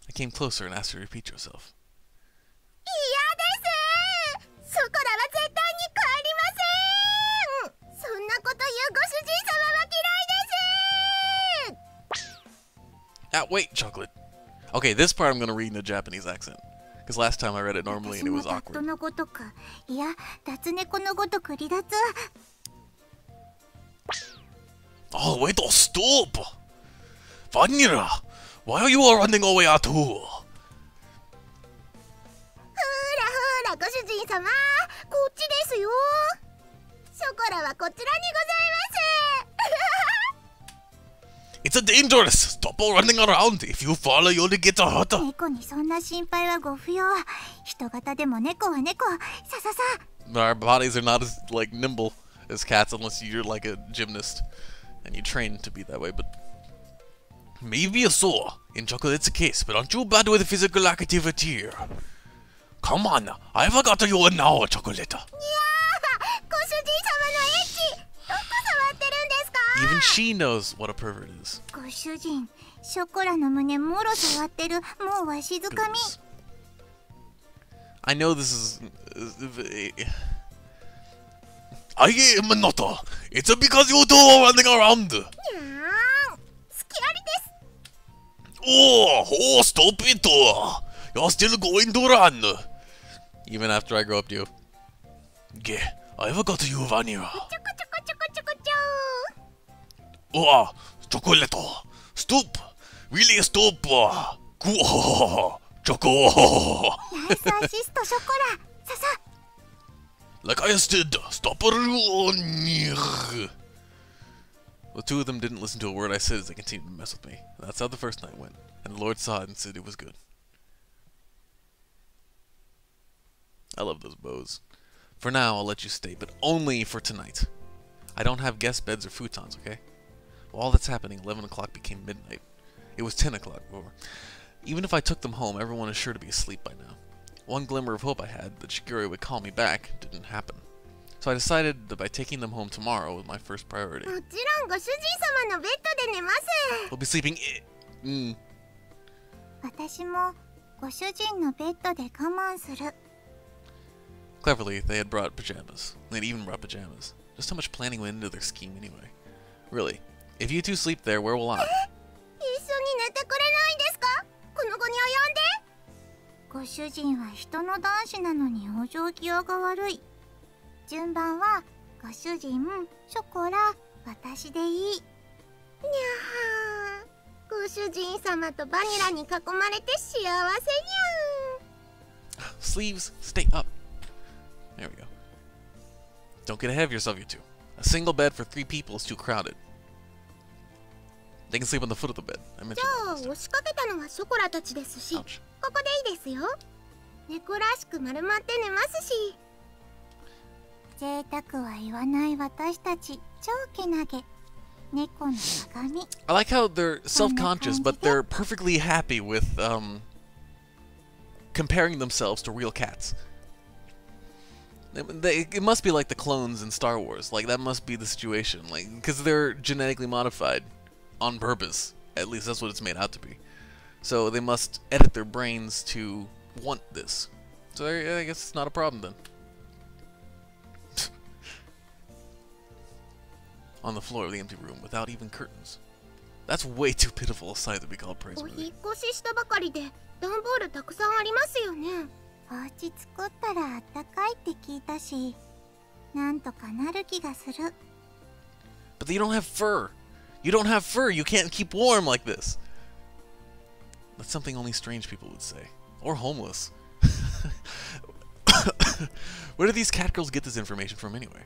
I came closer and asked her to repeat yourself. 嫌です。ショコラは絶対に帰りません。そんなこと言うご主人様は嫌いです。 Ah, wait, Chocolate. Okay, this part I'm going to read in a Japanese accent. Because last time I read it normally and it was 私もダット awkward. のごとく、いや、脱猫のごとく離脱。 Oh, wait, oh, stop! Vanilla, why are you all running away at all? ほらご主人様、こっちですよ。ショコラはこちらにございます。 It's a dangerous! Stop all running around! If you fall, you only get hurt! 猫にそんな心配はご不要。人型でも猫は猫。さささ。 Our bodies are not as, like, nimble as cats unless you're like a gymnast. And you train to be that way, but... Maybe so. In Chocolate's case, but aren't you bad with physical activity? Come on, I've got you now, Chocolate. いやー、ご主人様のエッチ、どこ触ってるんですか？ Even she knows what a pervert is. ご主人、ショコラの胸もろ触ってる。もうわしづかみ。 Oops. I know this is... I am not. It's because you two are running around. にゃーん、隙ありです。 Oh, stop it. You're still going to run. Even after I grow up to you. Okay, I've got you, Vanilla. ちょこちょこちょこちょこちょ Oh, Chocolate. Stop. Really stop. Cool. Choco. ナイスアシストショコラ。ささ。 Like I said, stop running. The two of them didn't listen to a word I said as they continued to mess with me. That's how the first night went, and the Lord saw it and said it was good. I love those bows. For now, I'll let you stay, but only for tonight. I don't have guest beds or futons, okay? While all that's happening, 11 o'clock became midnight. It was 10 o'clock before. Even if I took them home, everyone is sure to be asleep by now. One glimmer of hope I had that Shigure would call me back didn't happen. So I decided that by taking them home tomorrow was my first priority. もちろんご主人様のベッドで寝ます。 We'll be sleeping 私もご主人のベッドで我慢する。 Cleverly, they had brought pajamas. They'd even brought pajamas. Just how much planning went into their scheme anyway. Really, if you two sleep there, where will I? 一緒に寝てくれないんですか？この子に及んで。ご主人は人の男子なのに往生際が悪い。順番はご主人、ショコラ、私でいい。にゃー、ご主人様とバニラに囲まれて幸せにゃー。 Sleeves, stay up. There we go. Don't get ahead of yourself, you two. A single bed for 3 people is too crowded. They can sleep on the foot of the bed. I じ mentioned ゃ that あ last time. 押しかけたのはショコラたちですし、 Ouch. ここでいいですよ。猫らしく丸まって寝ますし。贅沢は言わない私たち、超けなげ。猫の鏡。 I like how they're self-conscious, but they're perfectly happy with comparing themselves to real cats. It must be like the clones in Star Wars. Like, that must be the situation. Like, because they're genetically modified on purpose. At least that's what it's made out to be. So they must edit their brains to want this. So I guess it's not a problem then. On the floor of the empty room without even curtains. That's way too pitiful a sight to be called お praiseworthy. 引っ越ししたばかりで段ボールたくさんありますよね。お家作ったらあったかいって聞いたし、なんとかなる気がする。 But you don't have fur. You don't have fur. You can't keep warm like this. That's something only strange people would say. Or homeless. Where do these cat girls get this information from anyway?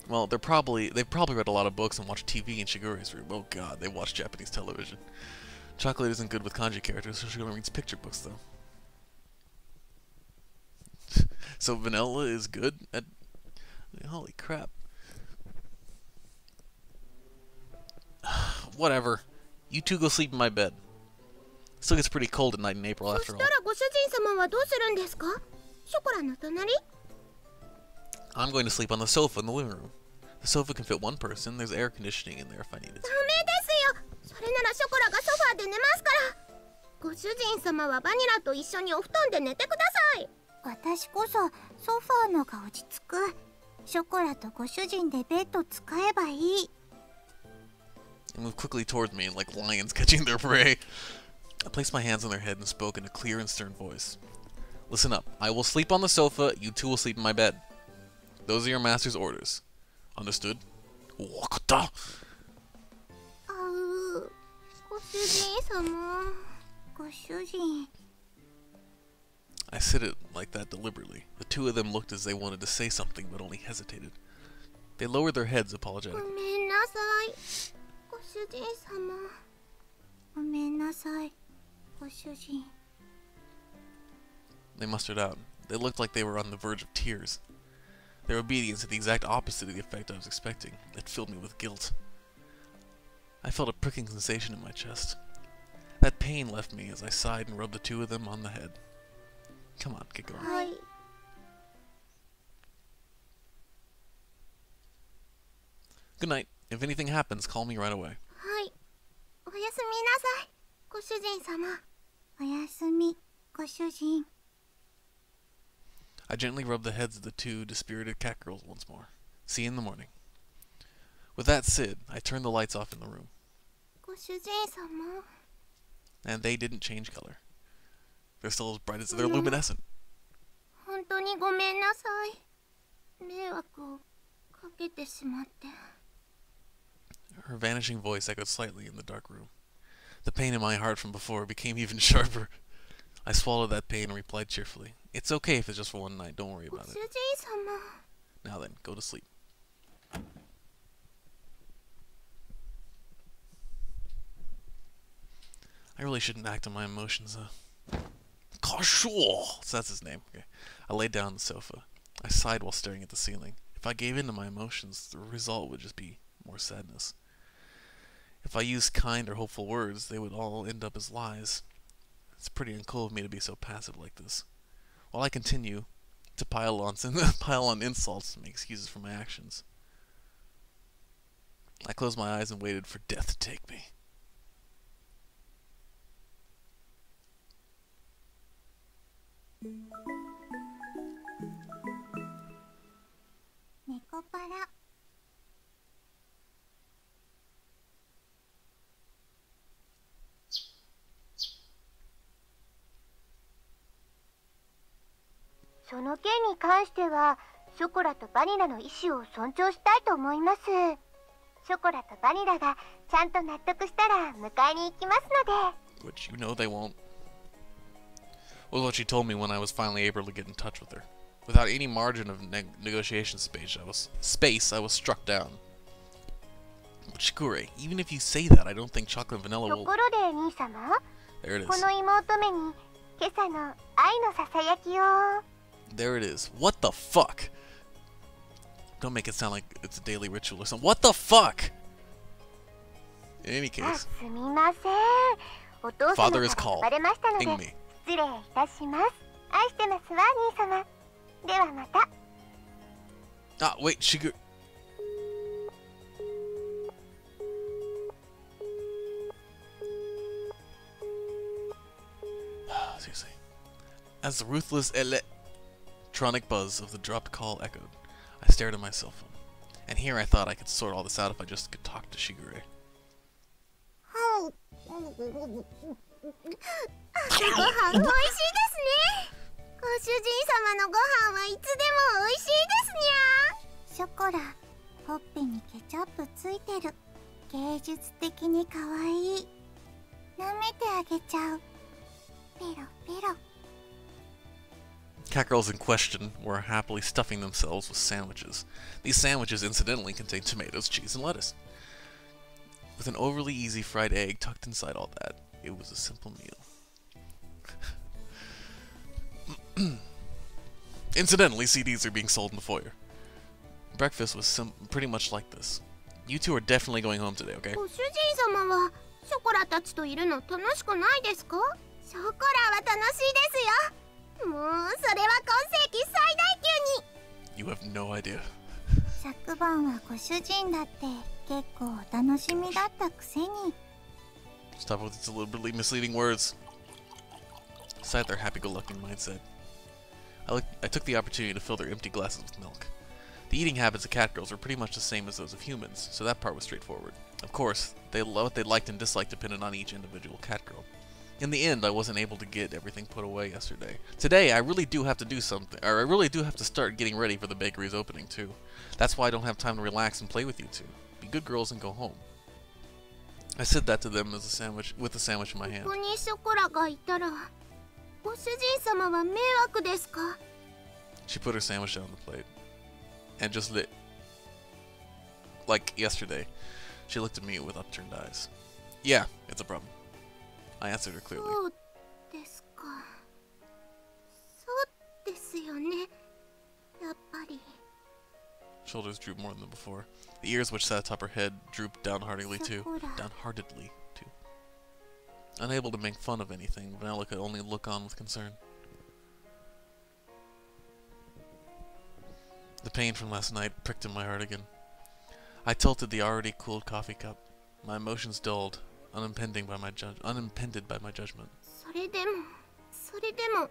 Well, they've probably read a lot of books and watched TV in Shigure's room. Oh god, they watch Japanese television. Chocolate isn't good with kanji characters, so Shigure reads picture books though. So Vanilla is good at... Holy crap. Whatever. You two go sleep in my bed. Still gets pretty cold at night in April そ after し all. たらご主人様はどうするんですか？ショコラの隣？ I'm going to sleep on the sofa in the living room. The sofa can fit one person. There's air conditioning in there if I need it. ダメですよ。それならショコラがソファーで寝ますから。ご主人様はバニラと一緒にお布団で寝てください。私こそソファーのが落ち着く。ショコラとご主人でベッド使えばいい。 They moved quickly towards me like lions catching their prey. I placed my hands on their head and spoke in a clear and stern voice. Listen up. I will sleep on the sofa, you two will sleep in my bed. Those are your master's orders. Understood? Wakata! ご主人様。ご主人。 I said it like that deliberately. The two of them looked as they wanted to say something, but only hesitated. They lowered their heads apologetically. ごめんなさい。ご主人様。ごめんなさい。ご主人。 They mustered out. They looked like they were on the verge of tears. Their obedience had the exact opposite of the effect I was expecting. It filled me with guilt. I felt a pricking sensation in my chest. That pain left me as I sighed and rubbed the two of them on the head. Come on, get going. はい。 Good night. If anything happens, call me right away. はい。おやすみなさい。ご主人様。おやすみ、ご主人。 I gently rubbed the heads of the two dispirited cat girls once more. See you in the morning. With that said, I turned the lights off in the room. ご主人様。 And they didn't change color. They're still as bright as they're luminescent. 本当にごめんなさい。迷惑をかけてしまって。 Her vanishing voice echoed slightly in the dark room. The pain in my heart from before became even sharper. I swallowed that pain and replied cheerfully, "It's okay if it's just for one night, don't worry ご about 主 it. 人様。 Now then, go to sleep." I really shouldn't act on my emotions, Kasho! So that's his name. Okay. I laid down on the sofa. I sighed while staring at the ceiling. If I gave in to my emotions, the result would just be more sadness. If I used kind or hopeful words, they would all end up as lies. It's pretty uncool of me to be so passive like this. While I continue to pile on insults to make excuses for my actions, I closed my eyes and waited for death to take me. Nekopara. その件に関しては、ショコラとバニラの意思を尊重したいと思います。ショコラとバニラがちゃんと納得したら迎えに行きますので。Which you know they won't. Was what she told me when I was finally able to get in touch with her. Without any margin of negotiation space, I was struck down. But Shikure, even if you say that, I don't think chocolate vanilla と will... ころで兄様、 There it こ is. の妹目に今朝の愛のささやきを。 There it is. What the fuck? Don't make it sound like it's a daily ritual or something. What the fuck? In any あ、 case, すみません。お父様 Father か is ら called. 呼ばれましたの Ing で me. 失礼いたします。愛してますわ、兄様。ではまた。 Ah, wait, Shigure... Seriously. As the ruthless electronic buzz of the dropped call echoed, I stared at my cell phone. And here I thought I could sort all this out if I just could talk to Shigure. ご飯美味しいですね。ご主人様のご飯はいつでも美味しいですにゃ。ショコラ、ほっぺにケチャップついてる。芸術的に可愛い。舐めてあげちゃう。ペロペロ。 Catgirls in question were happily stuffing themselves with sandwiches. These sandwiches incidentally contained tomatoes, cheese, and lettuce. With an overly easy fried egg tucked inside all that, it was a simple meal. Incidentally, CDs are being sold in the foyer. Breakfast was pretty much like this. You two are definitely going home today, okay? ご主人様はショコラたちといるの楽しくないですか？ショコラは楽しいですよ。もうそれは今世紀最大級に。 You have no idea. 昨晩はご主人だって結構お楽しみだったくせに。 Stop with its deliberately misleading words. Sat their happy-go-lucky mindset. I took the opportunity to fill their empty glasses with milk. The eating habits of catgirls were pretty much the same as those of humans, so that part was straightforward. Of course, what they liked and disliked depended on each individual catgirl. In the end, I wasn't able to get everything put away yesterday. Today, I really do have to do something, or I really do have to start getting ready for the bakery's opening too. That's why I don't have time to relax and play with you two. Be good girls and go home. I said that to them as a sandwich, with the sandwich in my hand. ここにショコラがいたら、ご主人様は迷惑ですか? She put her sandwich down on the plate and just lit. Like yesterday, she looked at me with upturned eyes. Yeah, it's a problem. I answered her clearly. そうですか。そうですよね。やっぱり。 Shoulders drooped more than before. The ears which sat atop her head drooped downheartedly too. Downheartedly too. Unable to make fun of anything, Vanilla could only look on with concern. The pain from last night pricked in my heart again. I tilted the already cooled coffee cup. My emotions dulled, unimpeded by my judgment. それでも、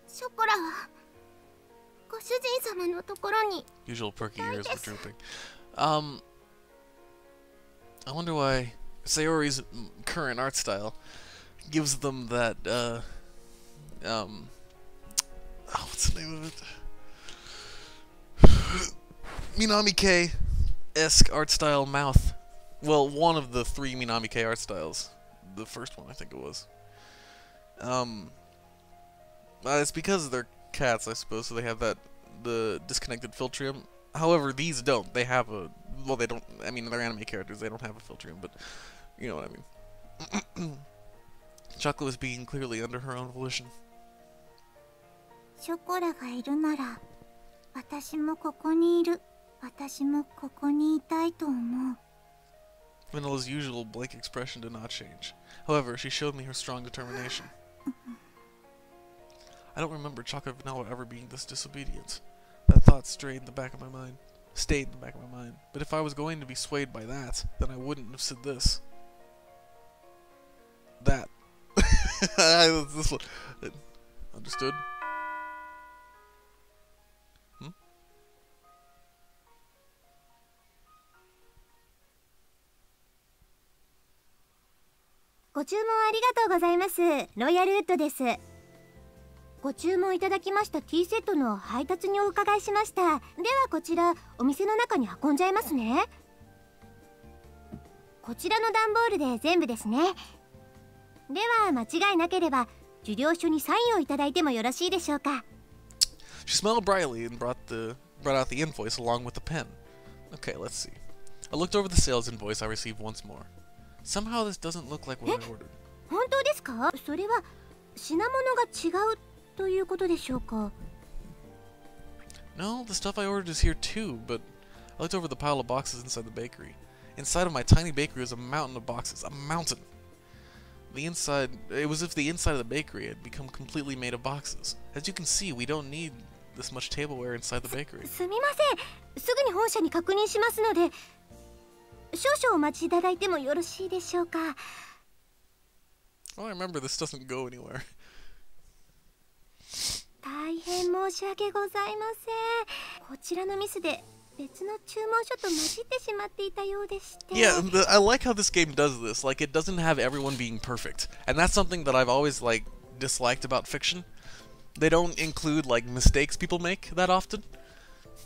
ショコラはご主人様のところに。 Usual perky ears were drooping. I wonder why Sayori's current art style gives them that, what's the name of it? Minami-K-esque art style mouth. Well, one of the 3 Minami-K art styles. The first one, I think it was. It's because they're cats, I suppose, so they have the disconnected filtrium. However, these don't. They have a... Well, they don't... I mean, they're anime characters. They don't have a filtrium, but... You know what I mean. Chocolate was being clearly under her own volition. ショコラがいるなら、私もここにいる。私もここにいたいと思う。 Vanilla's usual blank expression did not change. However, she showed me her strong determination. I don't remember Chocolate Vanilla ever being this disobedient. That thought stayed in the back of my mind. But if I was going to be swayed by that, then I wouldn't have said this. That. This one. Understood? Hmm? ご注文ありがとうございます。ロイヤルウッドです。ご注文いただきましたティーセットの配達にお伺いしました。ではこちらお店の中に運んじゃいますね。こちらの段ボールで全部ですね。では間違いなければ受領書にサインをいただいてもよろしいでしょうか。 She smiled brightly and brought out the invoice along with the pen. Okay, let's see. I looked over the sales invoice I received once more. Somehow this doesn't look like what I ordered. 本当ですか？それは品物が違うということでしょうか？ No, the stuff I ordered is here too, but I looked over the pile of boxes inside the bakery. Inside of my tiny bakery was a mountain of boxes. A mountain! The inside... It was as if the inside of the bakery had become completely made of boxes. As you can see, we don't need this much tableware inside the bakery. すみません。すぐに本社に確認しますので、少々お待ちいただいてもよろしいでしょうか。 Oh, I remember this doesn't go anywhere. 大変申し訳ございません。こちらのミスで別の注文書と混じってしまっていたようでして。 Yeah, I like how this game does this. Like, it doesn't have everyone being perfect. And that's something that I've always, like, disliked about fiction. They don't include, like, mistakes people make that often.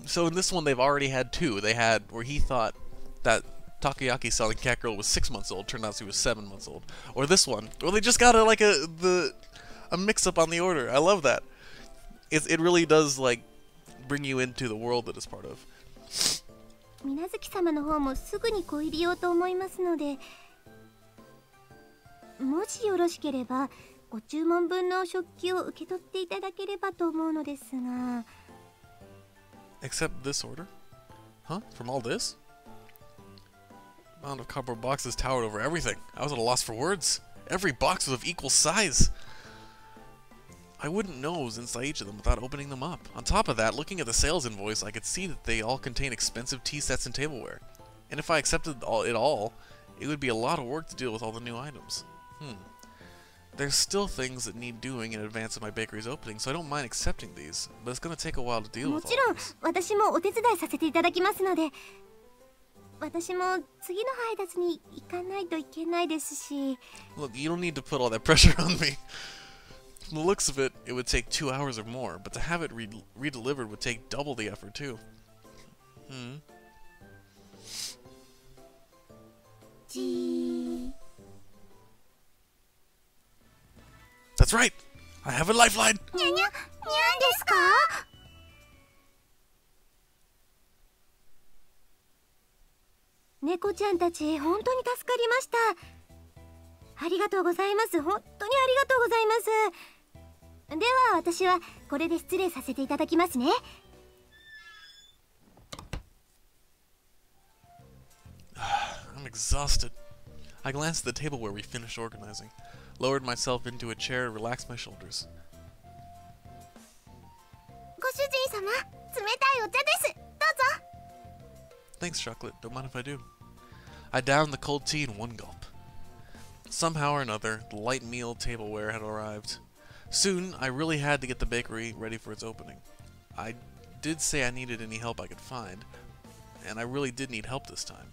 So in this one, they've already had 2. They had where he thought that Takoyaki selling cat girl was 6 months old, turned out she was 7 months old. Or this one, where they just got a mix-up on the order. I love that. It really does, like, bring you into the world that it's part of. 水無月様の方もすぐにご入りようと思いますので、もしよろしければご注文分の食器を受け取っていただければと思うのですが。 Except this order? Huh? From all this? Amount of cardboard boxes towered over everything. I was at a loss for words. Every box was of equal size. I wouldn't know what was inside each of them without opening them up. On top of that, looking at the sales invoice, I could see that they all contain expensive tea sets and tableware. And if I accepted it all, it would be a lot of work to deal with all the new items. There's still things that need doing in advance of my bakery's opening, so I don't mind accepting these, but it's going to take a while to deal with all もちろん this. 私もお手伝いさせていただきますので。私も次の配達に行かないといけないですし。Look, you don't need to put all that pressure on me. From the looks of it, it would take 2 hours or more, but to have it redelivered would take double the effort too. That's right! I have a lifeline! にゃですか？猫ちゃんたち、本当に助かりました。ありがとうございます。本当にありがとうございます。では私はこれで失礼させていただきますね。I'm exhausted. I glanced at the table where we finished organizing, lowered myself into a chair and relaxed my shoulders. ご主人様、冷たいお茶です。どうぞ。Thanks, Chocolate. Don't mind if I do. I downed the cold tea in one gulp. Somehow or another, the light meal tableware had arrived. Soon, I really had to get the bakery ready for its opening. I did say I needed any help I could find, and I really did need help this time.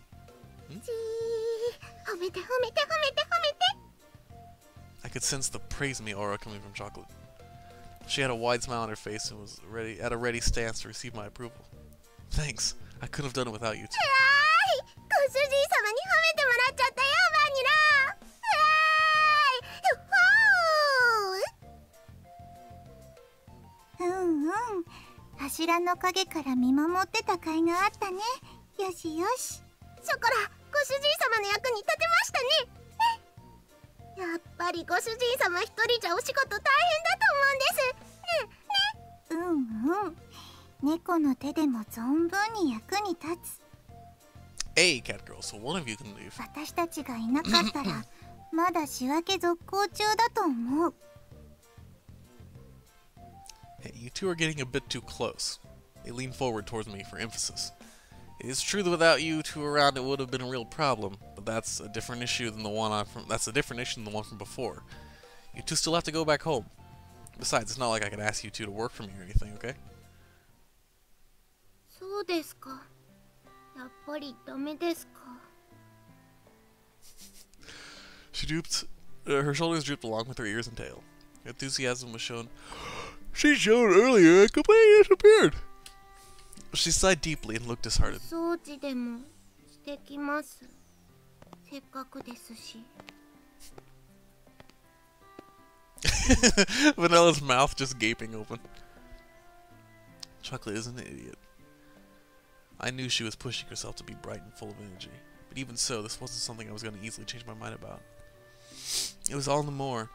I could sense the praise me aura coming from Chocolate. She had a wide smile on her face and was at a ready stance to receive my approval. Thanks. I couldn't have done it without you two. ご主人様に褒めてもらっちゃったよ、バニラ。うんうん。柱の陰から見守ってた甲斐があったね。よしよし。ショコラ、ご主人様の役に立てましたね。やっぱりご主人様一人じゃお仕事大変だと思うんです。ね。うんうん。猫の手でも存分に役に立つ。Hey, cat girl, so one of you can leave. 私たちがいなかったらまだ仕分け続行中だと思う。Hey, you two are getting a bit too close. They leaned forward towards me for emphasis. It is true that without you two around, it would have been a real problem, but that's a different issue than the one from before. You two still have to go back home. Besides, it's not like I could ask you two to work for me or anything, okay? そうですか。やっぱりダメですか。She drooped, her shoulders drooped along with her ears and tail. Enthusiasm was shown. She showed earlier and completely disappeared. She sighed deeply and looked disheartened. 掃除でもしてきます。せっかくですし。Vanilla's mouth just gaping open. Chocolate is an idiot. I knew she was pushing herself to be bright and full of energy, but even so, this wasn't something I was going to easily change my mind about. It was all the more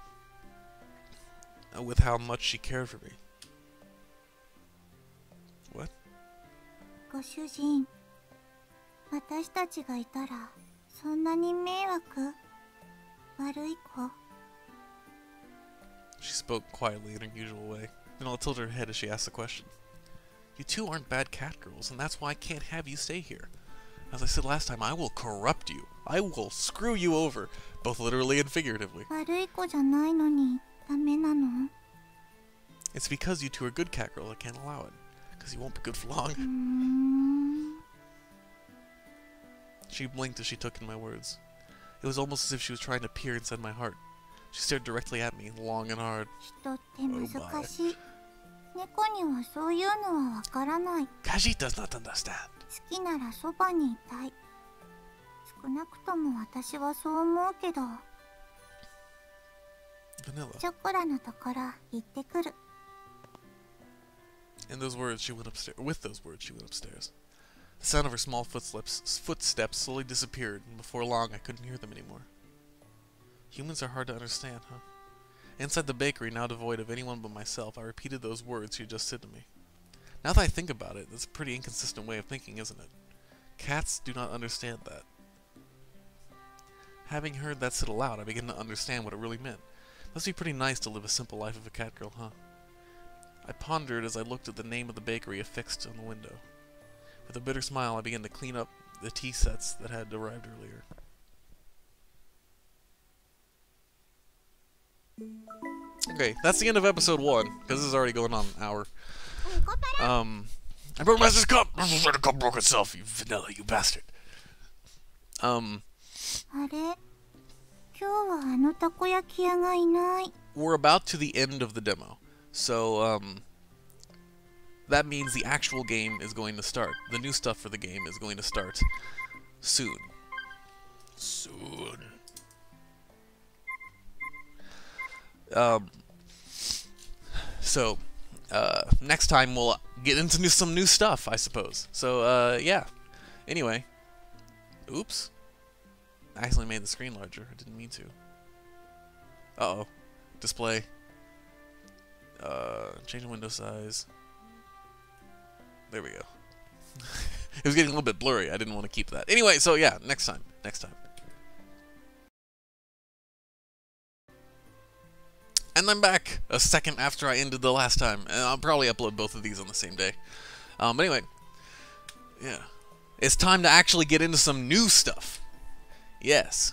with how much she cared for me. What? ご主人、私たちがいたらそんなに迷惑？悪い子？ She spoke quietly in her usual way. Vanilla tilted her head as she asked the question. You two aren't bad cat girls, and that's why I can't have you stay here. As I said last time, I will corrupt you. I will screw you over, both literally and figuratively. 悪い子じゃないのにダメなの？ It's because you two are good cat girls I can't allow it. Because you won't be good for long. She blinked as she took in my words. It was almost as if she was trying to peer inside my heart. She stared directly at me, long and hard. 人って難しい。猫にはそういうのはわからない。 Kaji does not understand. 好きならそばにいたい。少なくとも私はそう思うけど。Vanilla. チョコラのところ行ってくる。In those words, she went upstairs. With those words, she went upstairs. The sound of her small footsteps slowly disappeared, and before long, I couldn't hear them anymore. Humans are hard to understand, huh? Inside the bakery, now devoid of anyone but myself, I repeated those words she had just said to me. Now that I think about it, that's a pretty inconsistent way of thinking, isn't it? Cats do not understand that. Having heard that said aloud, I began to understand what it really meant. Must be pretty nice to live a simple life of a cat girl, huh? I pondered as I looked at the name of the bakery affixed on the window. With a bitter smile, I began to clean up the tea sets that had arrived earlier. Okay, that's the end of episode 1, because this is already going on an hour. I broke Master's cup! The cup broke itself, you vanilla, you bastard. れ、今日はあのたこ焼き屋がいない。 we're about to the end of the demo. So, that means the actual game is going to start. The new stuff for the game is going to start soon. Soon. So, next time we'll get into some new stuff, I suppose. So, yeah. Anyway. Oops. I accidentally made the screen larger. I didn't mean to. Uh-oh. Display. Change the window size. There we go. It was getting a little bit blurry. I didn't want to keep that. Anyway, so yeah, next time. Next time. And I'm back a second after I ended the last time. And I'll probably upload both of these on the same day. But anyway. Yeah. It's time to actually get into some new stuff. Yes.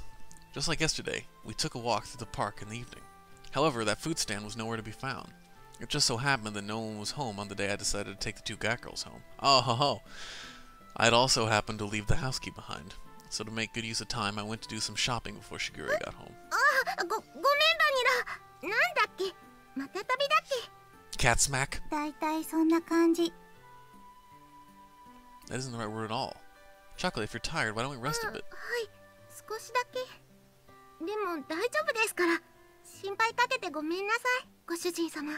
Just like yesterday, we took a walk through the park in the evening. However, that food stand was nowhere to be found. It just so happened that no one was home on the day I decided to take the two gat girls home. Oh ho ho! I'd also happened to leave the house key behind. So to make good use of time, I went to do some shopping before Shigure got home. ごめんバニラ。なんだっけ、また旅だっけ。 Cat smack? だいたいそんな感じ。 That isn't the right word at all. Chocolate, if you're tired, why don't we rest a bit? はい、少しだけ。でも大丈夫ですから。心配かけてごめんなさい、ご主人様。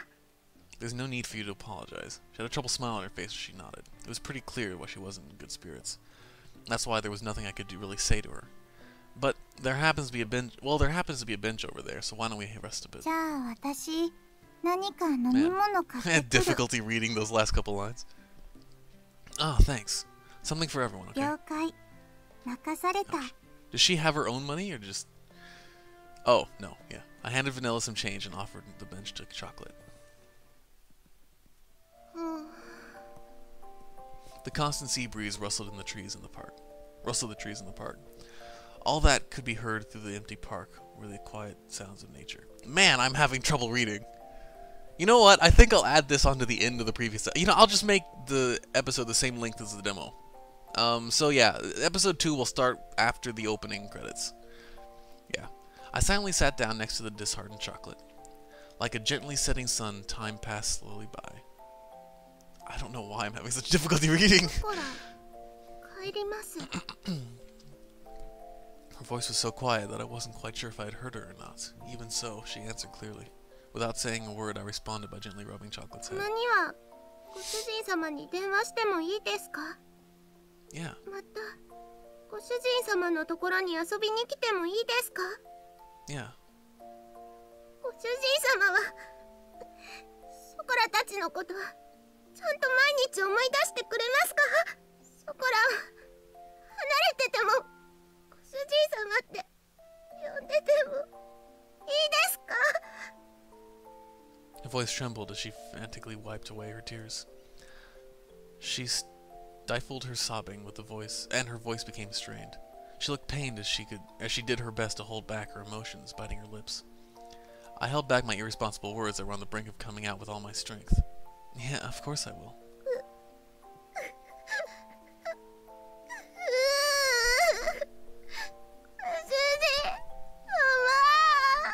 There's no need for you to apologize. She had a troubled smile on her face as she nodded. It was pretty clear why she wasn't in good spirits. That's why there was nothing I could really say to her. But there happens to be a bench. Well, there happens to be a bench over there, so why don't we rest a bit? じゃあ私、何か飲み物買 I って had くる。 difficulty reading those last couple lines. Oh, thanks. Something for everyone, okay? 了解。任された。 Does she have her own money or just... Oh, no, yeah. I handed Vanilla some change and offered the bench to Chocolate. The constant sea breeze rustled the trees in the park. All that could be heard through the empty park were the quiet sounds of nature. Man, I'm having trouble reading. You know what? I think I'll add this onto the end of the previous... You know, I'll just make the episode the same length as the demo. So yeah, episode 2 will start after the opening credits. Yeah. I silently sat down next to the disheartened Chocolate. Like a gently setting sun, time passed slowly by. I don't know why I'm having such difficulty reading. ほら、帰ります。 Her voice was so quiet that I wasn't quite sure if I had heard her or not. Even so, she answered clearly. Without saying a word, I responded by gently rubbing Chocolate's た head. まにはご主人様に電話してもいいですか。 Yeah. またご主人様のところに遊びに来てもいいですか。 Yeah. ご主人様はショコラたちのことはちゃんと毎日思い出してくれますか。ショコラは離れててもご主人様って呼んでてもいいですか。 Her voice trembled as she frantically wiped away her tears. She stifled her sobbing with the voice, and her voice became strained. She looked pained as she did her best to hold back her emotions, biting her lips. I held back my irresponsible words that were on the brink of coming out with all my strength. Yeah, of course I will. 主人様、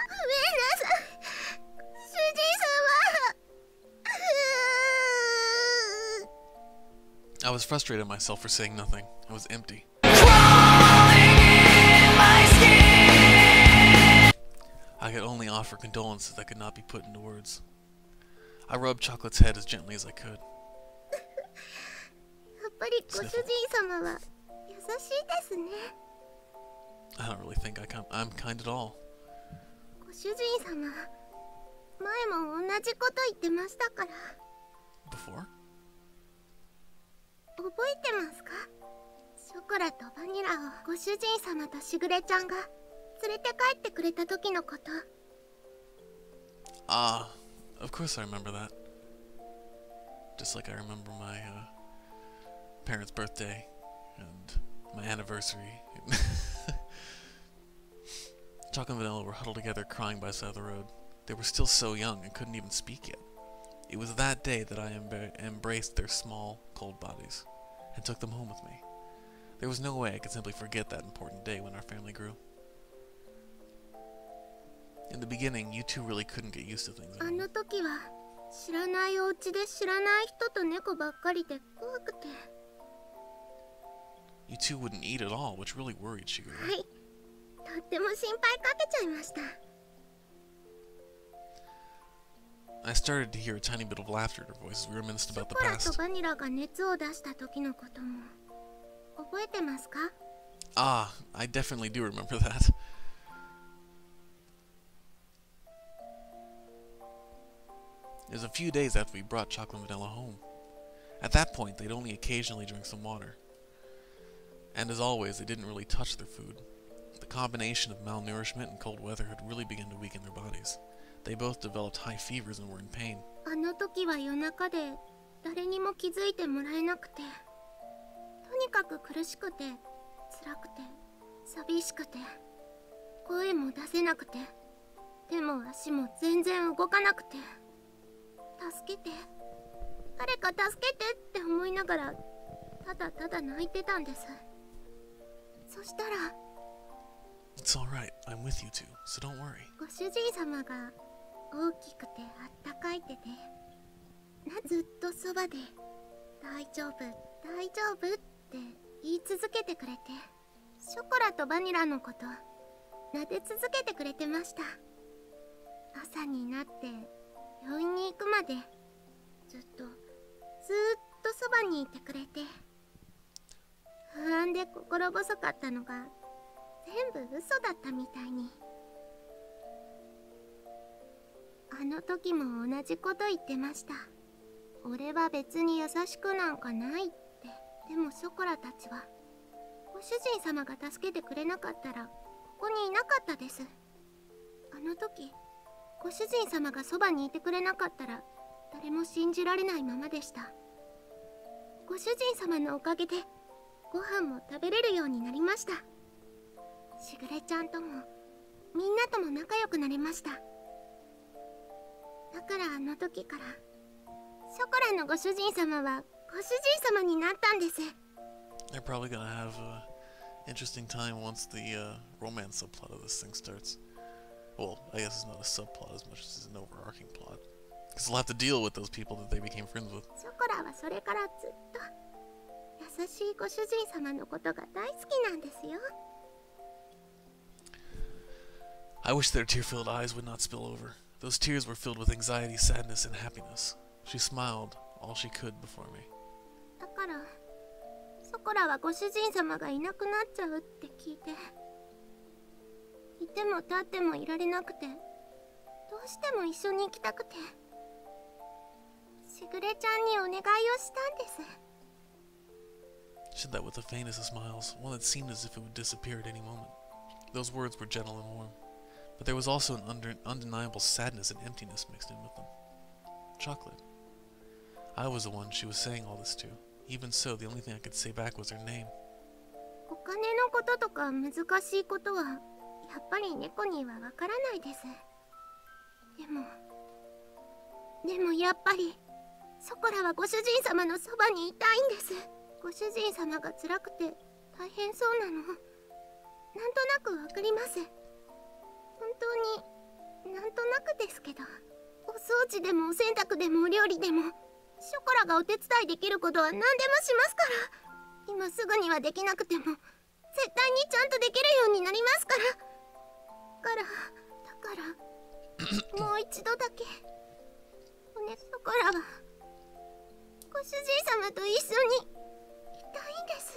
ごめんなさい。主人様。 I was frustrated at myself for saying nothing. I was empty. I could only offer condolences that could not be put into words. I rubbed Chocolate's head as gently as I could. やっぱりご主人様は優しいですね。 I don't really think I'm kind at all. ご主人様、前も同じこと言ってましたから。 Before? 覚えてますか。ショコラとバニラをご主人様としぐれちゃんが連れて帰ってくれた時のこと。 Ah, of course I remember that. Just like I remember my parents' birthday and my anniversary. Chocolate and Vanilla were huddled together crying by the side of the road. They were still so young and couldn't even speak yet. It was that day that I embraced their small, cold bodies and took them home with me. There was no way I could simply forget that important day when our family grew. In the beginning, you two really couldn't get used to things. あの時は知らないお家で知らない人と猫ばっかりで怖くて。You two wouldn't eat at all, which really worried Shigeru. はい、とっても心配かけちゃいました。I started to hear a tiny bit of laughter in her voice as we reminisced ショ about the コラと past. バニラが熱を出した時のことも覚えてますか？ Ah, I definitely do remember that. It was a few days after we brought Chocolate and Vanilla home. At that point, they'd only occasionally drink some water. And as always, they didn't really touch their food. The combination of malnourishment and cold weather had really begun to weaken their bodies. They both developed high fevers and were in pain. あの時は夜中で誰にも気づいてもらえなくて、とにかく苦しくて辛くて寂しくて声も出せなくて、手も足も全然動かなくて、助けて、誰か助けてって思いながらただただ泣いてたんです。そしたら It's alright, I'm with you two, so don't worry. ご主人様が大きくてあったかい手でずっとそばで大丈夫大丈夫って言い続けてくれて、ショコラとバニラのこと撫で続けてくれてました。朝になって病院に行くまでずっとそばにいてくれて、不安で心細かったのが全部嘘だったみたいに。あの時も同じこと言ってました。俺は別に優しくなんかないって。でもショコラたちはご主人様が助けてくれなかったらここにいなかったです。あの時ご主人様がそばにいてくれなかったら誰も信じられないままでした。ご主人様のおかげでご飯も食べれるようになりました。しぐれちゃんともみんなとも仲良くなれました。だからあの時からショコラのご主人様はご主人様になったんです。 They're probably gonna have an interesting time once the romance subplot of this thing starts. Well, I guess it's not a subplot as much as it's an overarching plot. Because they'll have to deal with those people that they became friends with. ショコラはそれからずっと優しいご主人様のことが大好きなんですよ。 I wish their tear-filled eyes would not spill over. Those tears were filled with anxiety, sadness, and happiness. She smiled all she could before me. だからショコラはご主人様がいなくなっちゃうって聞いて、いても立ってもいられなくて、どうしても一緒に行きたくて、しぐれちゃんにお願いをしたんです。 She said that with the faintest of smiles, one that seemed as if it would disappear at any moment. Those words were gentle and warm, but there was also an undeniable sadness and emptiness mixed in with them. Chocolate. I was the one she was saying all this to. Even so, the only thing I could say back was her name. お金のこととか難しいことはやっぱり猫にはわからないです。でもやっぱりショコラはご主人様のそばにいたいんです。ご主人様が辛くて大変そうなのなんとなくわかります。本当になんとなくですけど、お掃除でもお洗濯でもお料理でもショコラがお手伝いできることは何でもしますから。今すぐにはできなくても絶対にちゃんとできるようになりますから。だからもう一度だけおね、ショコラはご主人様と一緒にいたいんです。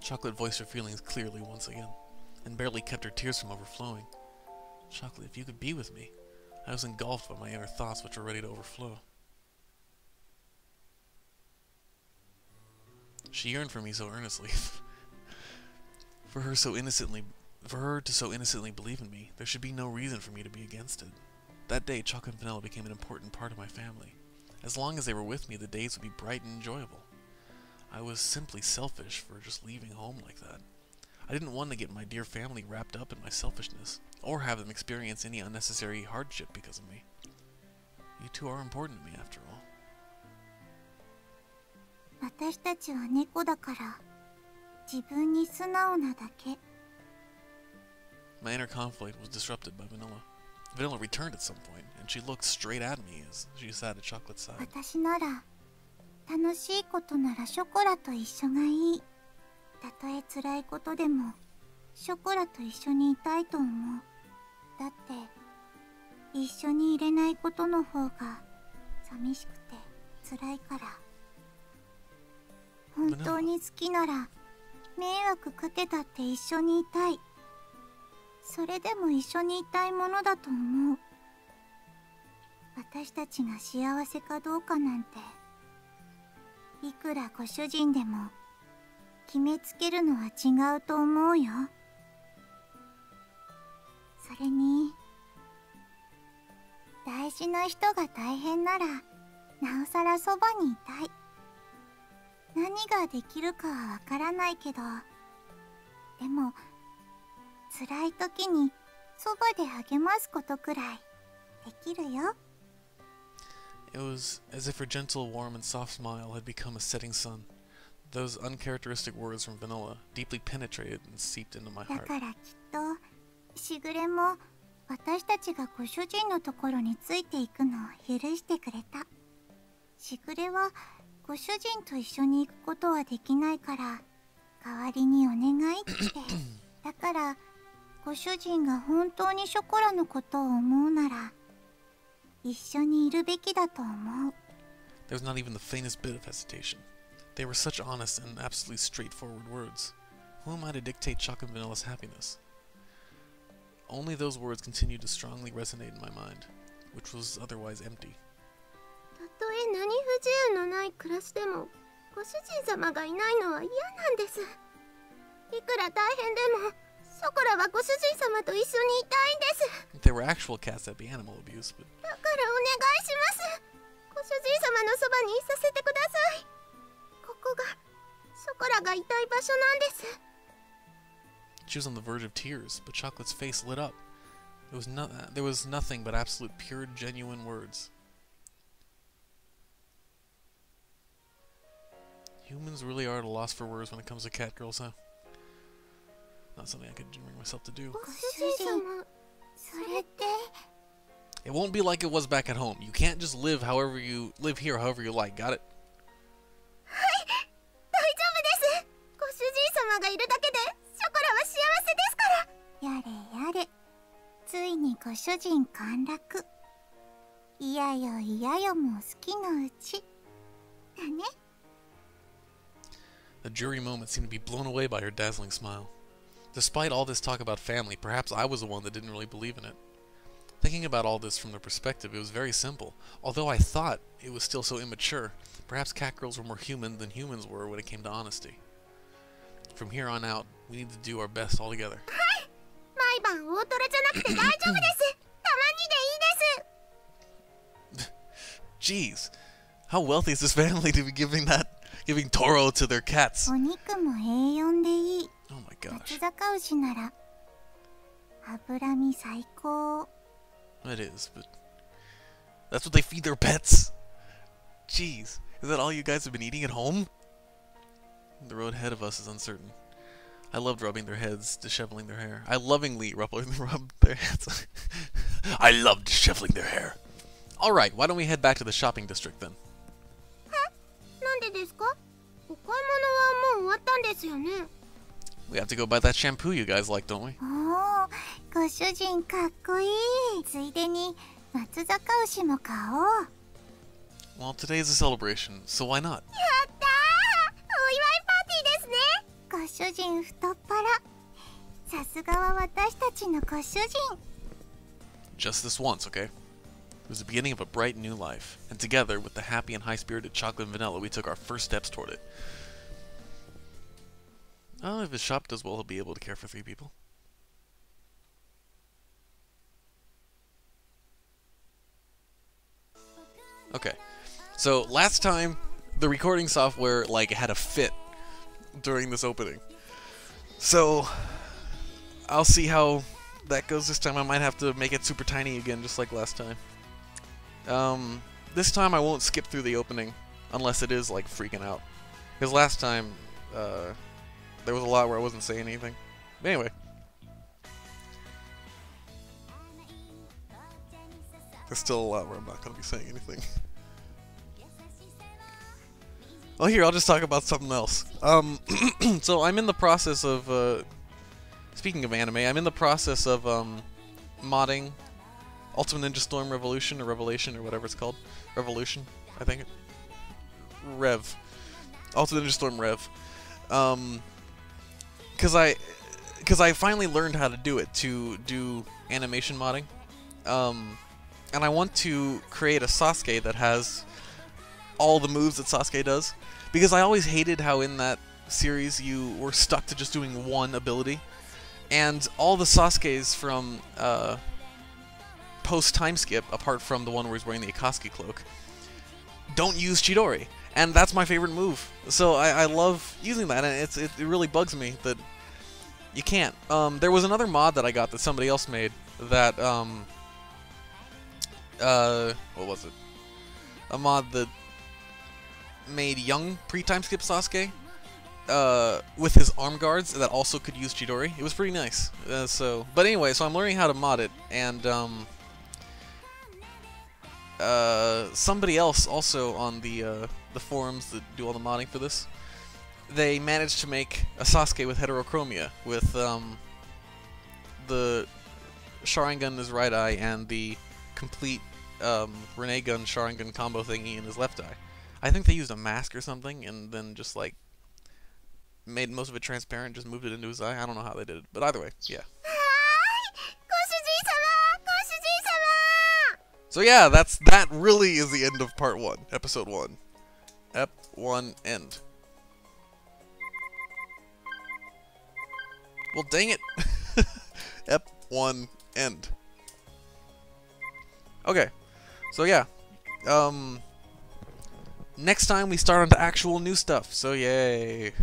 Chocolate voiced her feelings clearly once again, and barely kept her tears from overflowing. Chocolate, if you could be with me. I was engulfed by my inner thoughts which were ready to overflow. She yearned for me so earnestly. For her to so innocently believe in me, there should be no reason for me to be against it. That day, Chocolate and Vanilla became an important part of my family. As long as they were with me, the days would be bright and enjoyable. I was simply selfish for just leaving home like that. I didn't want to get my dear family wrapped up in my selfishness, or have them experience any unnecessary hardship because of me. You two are important to me, after all. 私たちは猫だから自分に素直なだけ。 My inner conflict was disrupted by Vanilla. Vanilla returned at some point, and she looked straight at me as she sat at Chocolate's side. 私なら楽しいことならショコラと一緒がいい。たとえ辛いことでもショコラと一緒にいたいと思う。だって一緒にいれないことの方が寂しくて辛いから。本当に好きなら迷惑かけたって一緒にいたい。それでも一緒にいたいものだと思う。私たちが幸せかどうかなんていくらご主人でも決めつけるのは違うと思うよ。それに大事な人が大変ならなおさらそばにいたい。何ができるかはわからないけど、でも辛い時にそばで励ますことくらいできるよ。 It was as if her gentle, warm, and soft smile had become a setting sun. Those uncharacteristic words from Vanilla deeply penetrated and seeped into my だ heart. からきっとしぐれも私たちがご主人のところについていくのを許してくれた。しぐれはご主人と一緒に行くことはできないから代わりにお願いって。だからご主人が本当にショコラのことを思うなら一緒にいるべきだと思う。 There was not even the faintest bit of hesitation. They were such honest and absolutely straightforward words. Who am I to dictate Choc and Vanilla's happiness? Only those words continued to strongly resonate in my mind, which was otherwise empty. たとえ何不自由のない暮らしでもご主人様がいないのは嫌なんです。いくら大変でもショコラはご主人様と一緒にいたいんです。 There were actual cats that'd be animal abuse, but だからお願いします。ご主人様のそばにいさせてください。ここがショコラがいたい場所なんです。 she was on the verge of tears, but Chocolate's face lit up. There was nothing but absolute pure, genuine words. Humans really are at a loss for words when it comes to cat girls, huh? Not something I could bring myself to do. ご主人様、それって It won't be like it was back at home. You can't just live here however you like. Got it? 大丈夫です。ご主人様がいるだけでショコラは幸せですから。やれやれ、ついにご主人陥落。いやよいやよも好きのうちだね。 The jury moment seemed to be blown away by her dazzling smile. Despite all this talk about family, perhaps I was the one that didn't really believe in it. Thinking about all this from their perspective, it was very simple. Although I thought it was still so immature, perhaps cat girls were more human than humans were when it came to honesty. From here on out, we need to do our best all together. 毎晩大トロじゃなくて大丈夫です。たまにでいいです。 Jeez, how wealthy is this family to be giving Toro to their cats? お肉もA4でいい。 Oh my gosh. 松坂牛なら脂身最高。 It is, but that's what they feed their pets? Jeez, is that all you guys have been eating at home? The road ahead of us is uncertain. I loved rubbing their heads, disheveling their hair. I lovingly rubbed their heads. I loved disheveling their hair. Alright, why don't we head back to the shopping district then? なんでですか？お買い物はもう終わったんですよね。 We have to go buy that shampoo you guys like, don't we? おお、ご主人かっこいい。ついでに松坂牛も買おう。 Well, today is a celebration, so why not? やったー！お祝いパーティーですね。ご主人太っ腹。さすがは私たちのご主人。 Just this once, okay? It was the beginning of a bright new life, and together, with the happy and high-spirited Chocolate and Vanilla, we took our first steps toward it. Oh, if his shop does well, he'll be able to care for 3 people. Okay, so last time, the recording software, had a fit during this opening. So, I'll see how that goes this time. I might have to make it super tiny again, just like last time. This time I won't skip through the opening, unless it is, freaking out. Because last time, there there was a lot where I wasn't saying anything. But anyway. There's still a lot where I'm not going to be saying anything. Well, here, I'll just talk about something else. So I'm in the process of, speaking of anime, I'm in the process of, modding Ultimate Ninja Storm Revolution, or Revelation, or whatever it's called. Revolution, I think. Rev. Ultimate Ninja Storm Rev. Because I finally learned how to do it, to do animation modding. And I want to create a Sasuke that has all the moves that Sasuke does. Because I always hated how in that series you were stuck to just doing one ability. And all the Sasukes from post-time skip, apart from the one where he's wearing the Akatsuki cloak, don't use Chidori. And that's my favorite move. So I love using that, and it really bugs me that you can't. There was another mod that I got that somebody else made that, what was it? A mod that made young pre-time skip Sasuke with his arm guards that also could use Chidori. It was pretty nice. But anyway, so I'm learning how to mod it, and somebody else also on the forums that do all the modding for this, they managed to make a Sasuke with heterochromia, with the Sharingan in his right eye and the complete Rinnegan Sharingan combo thingy in his left eye. I think they used a mask or something and then just like made most of it transparent, just moved it into his eye. I don't know how they did it, but either way, yeah. So yeah, that really is the end of part 1, episode 1. Ep 1 end. Well, dang it. Ep 1 end. Okay. So yeah. Next time we start onto actual new stuff. So yay.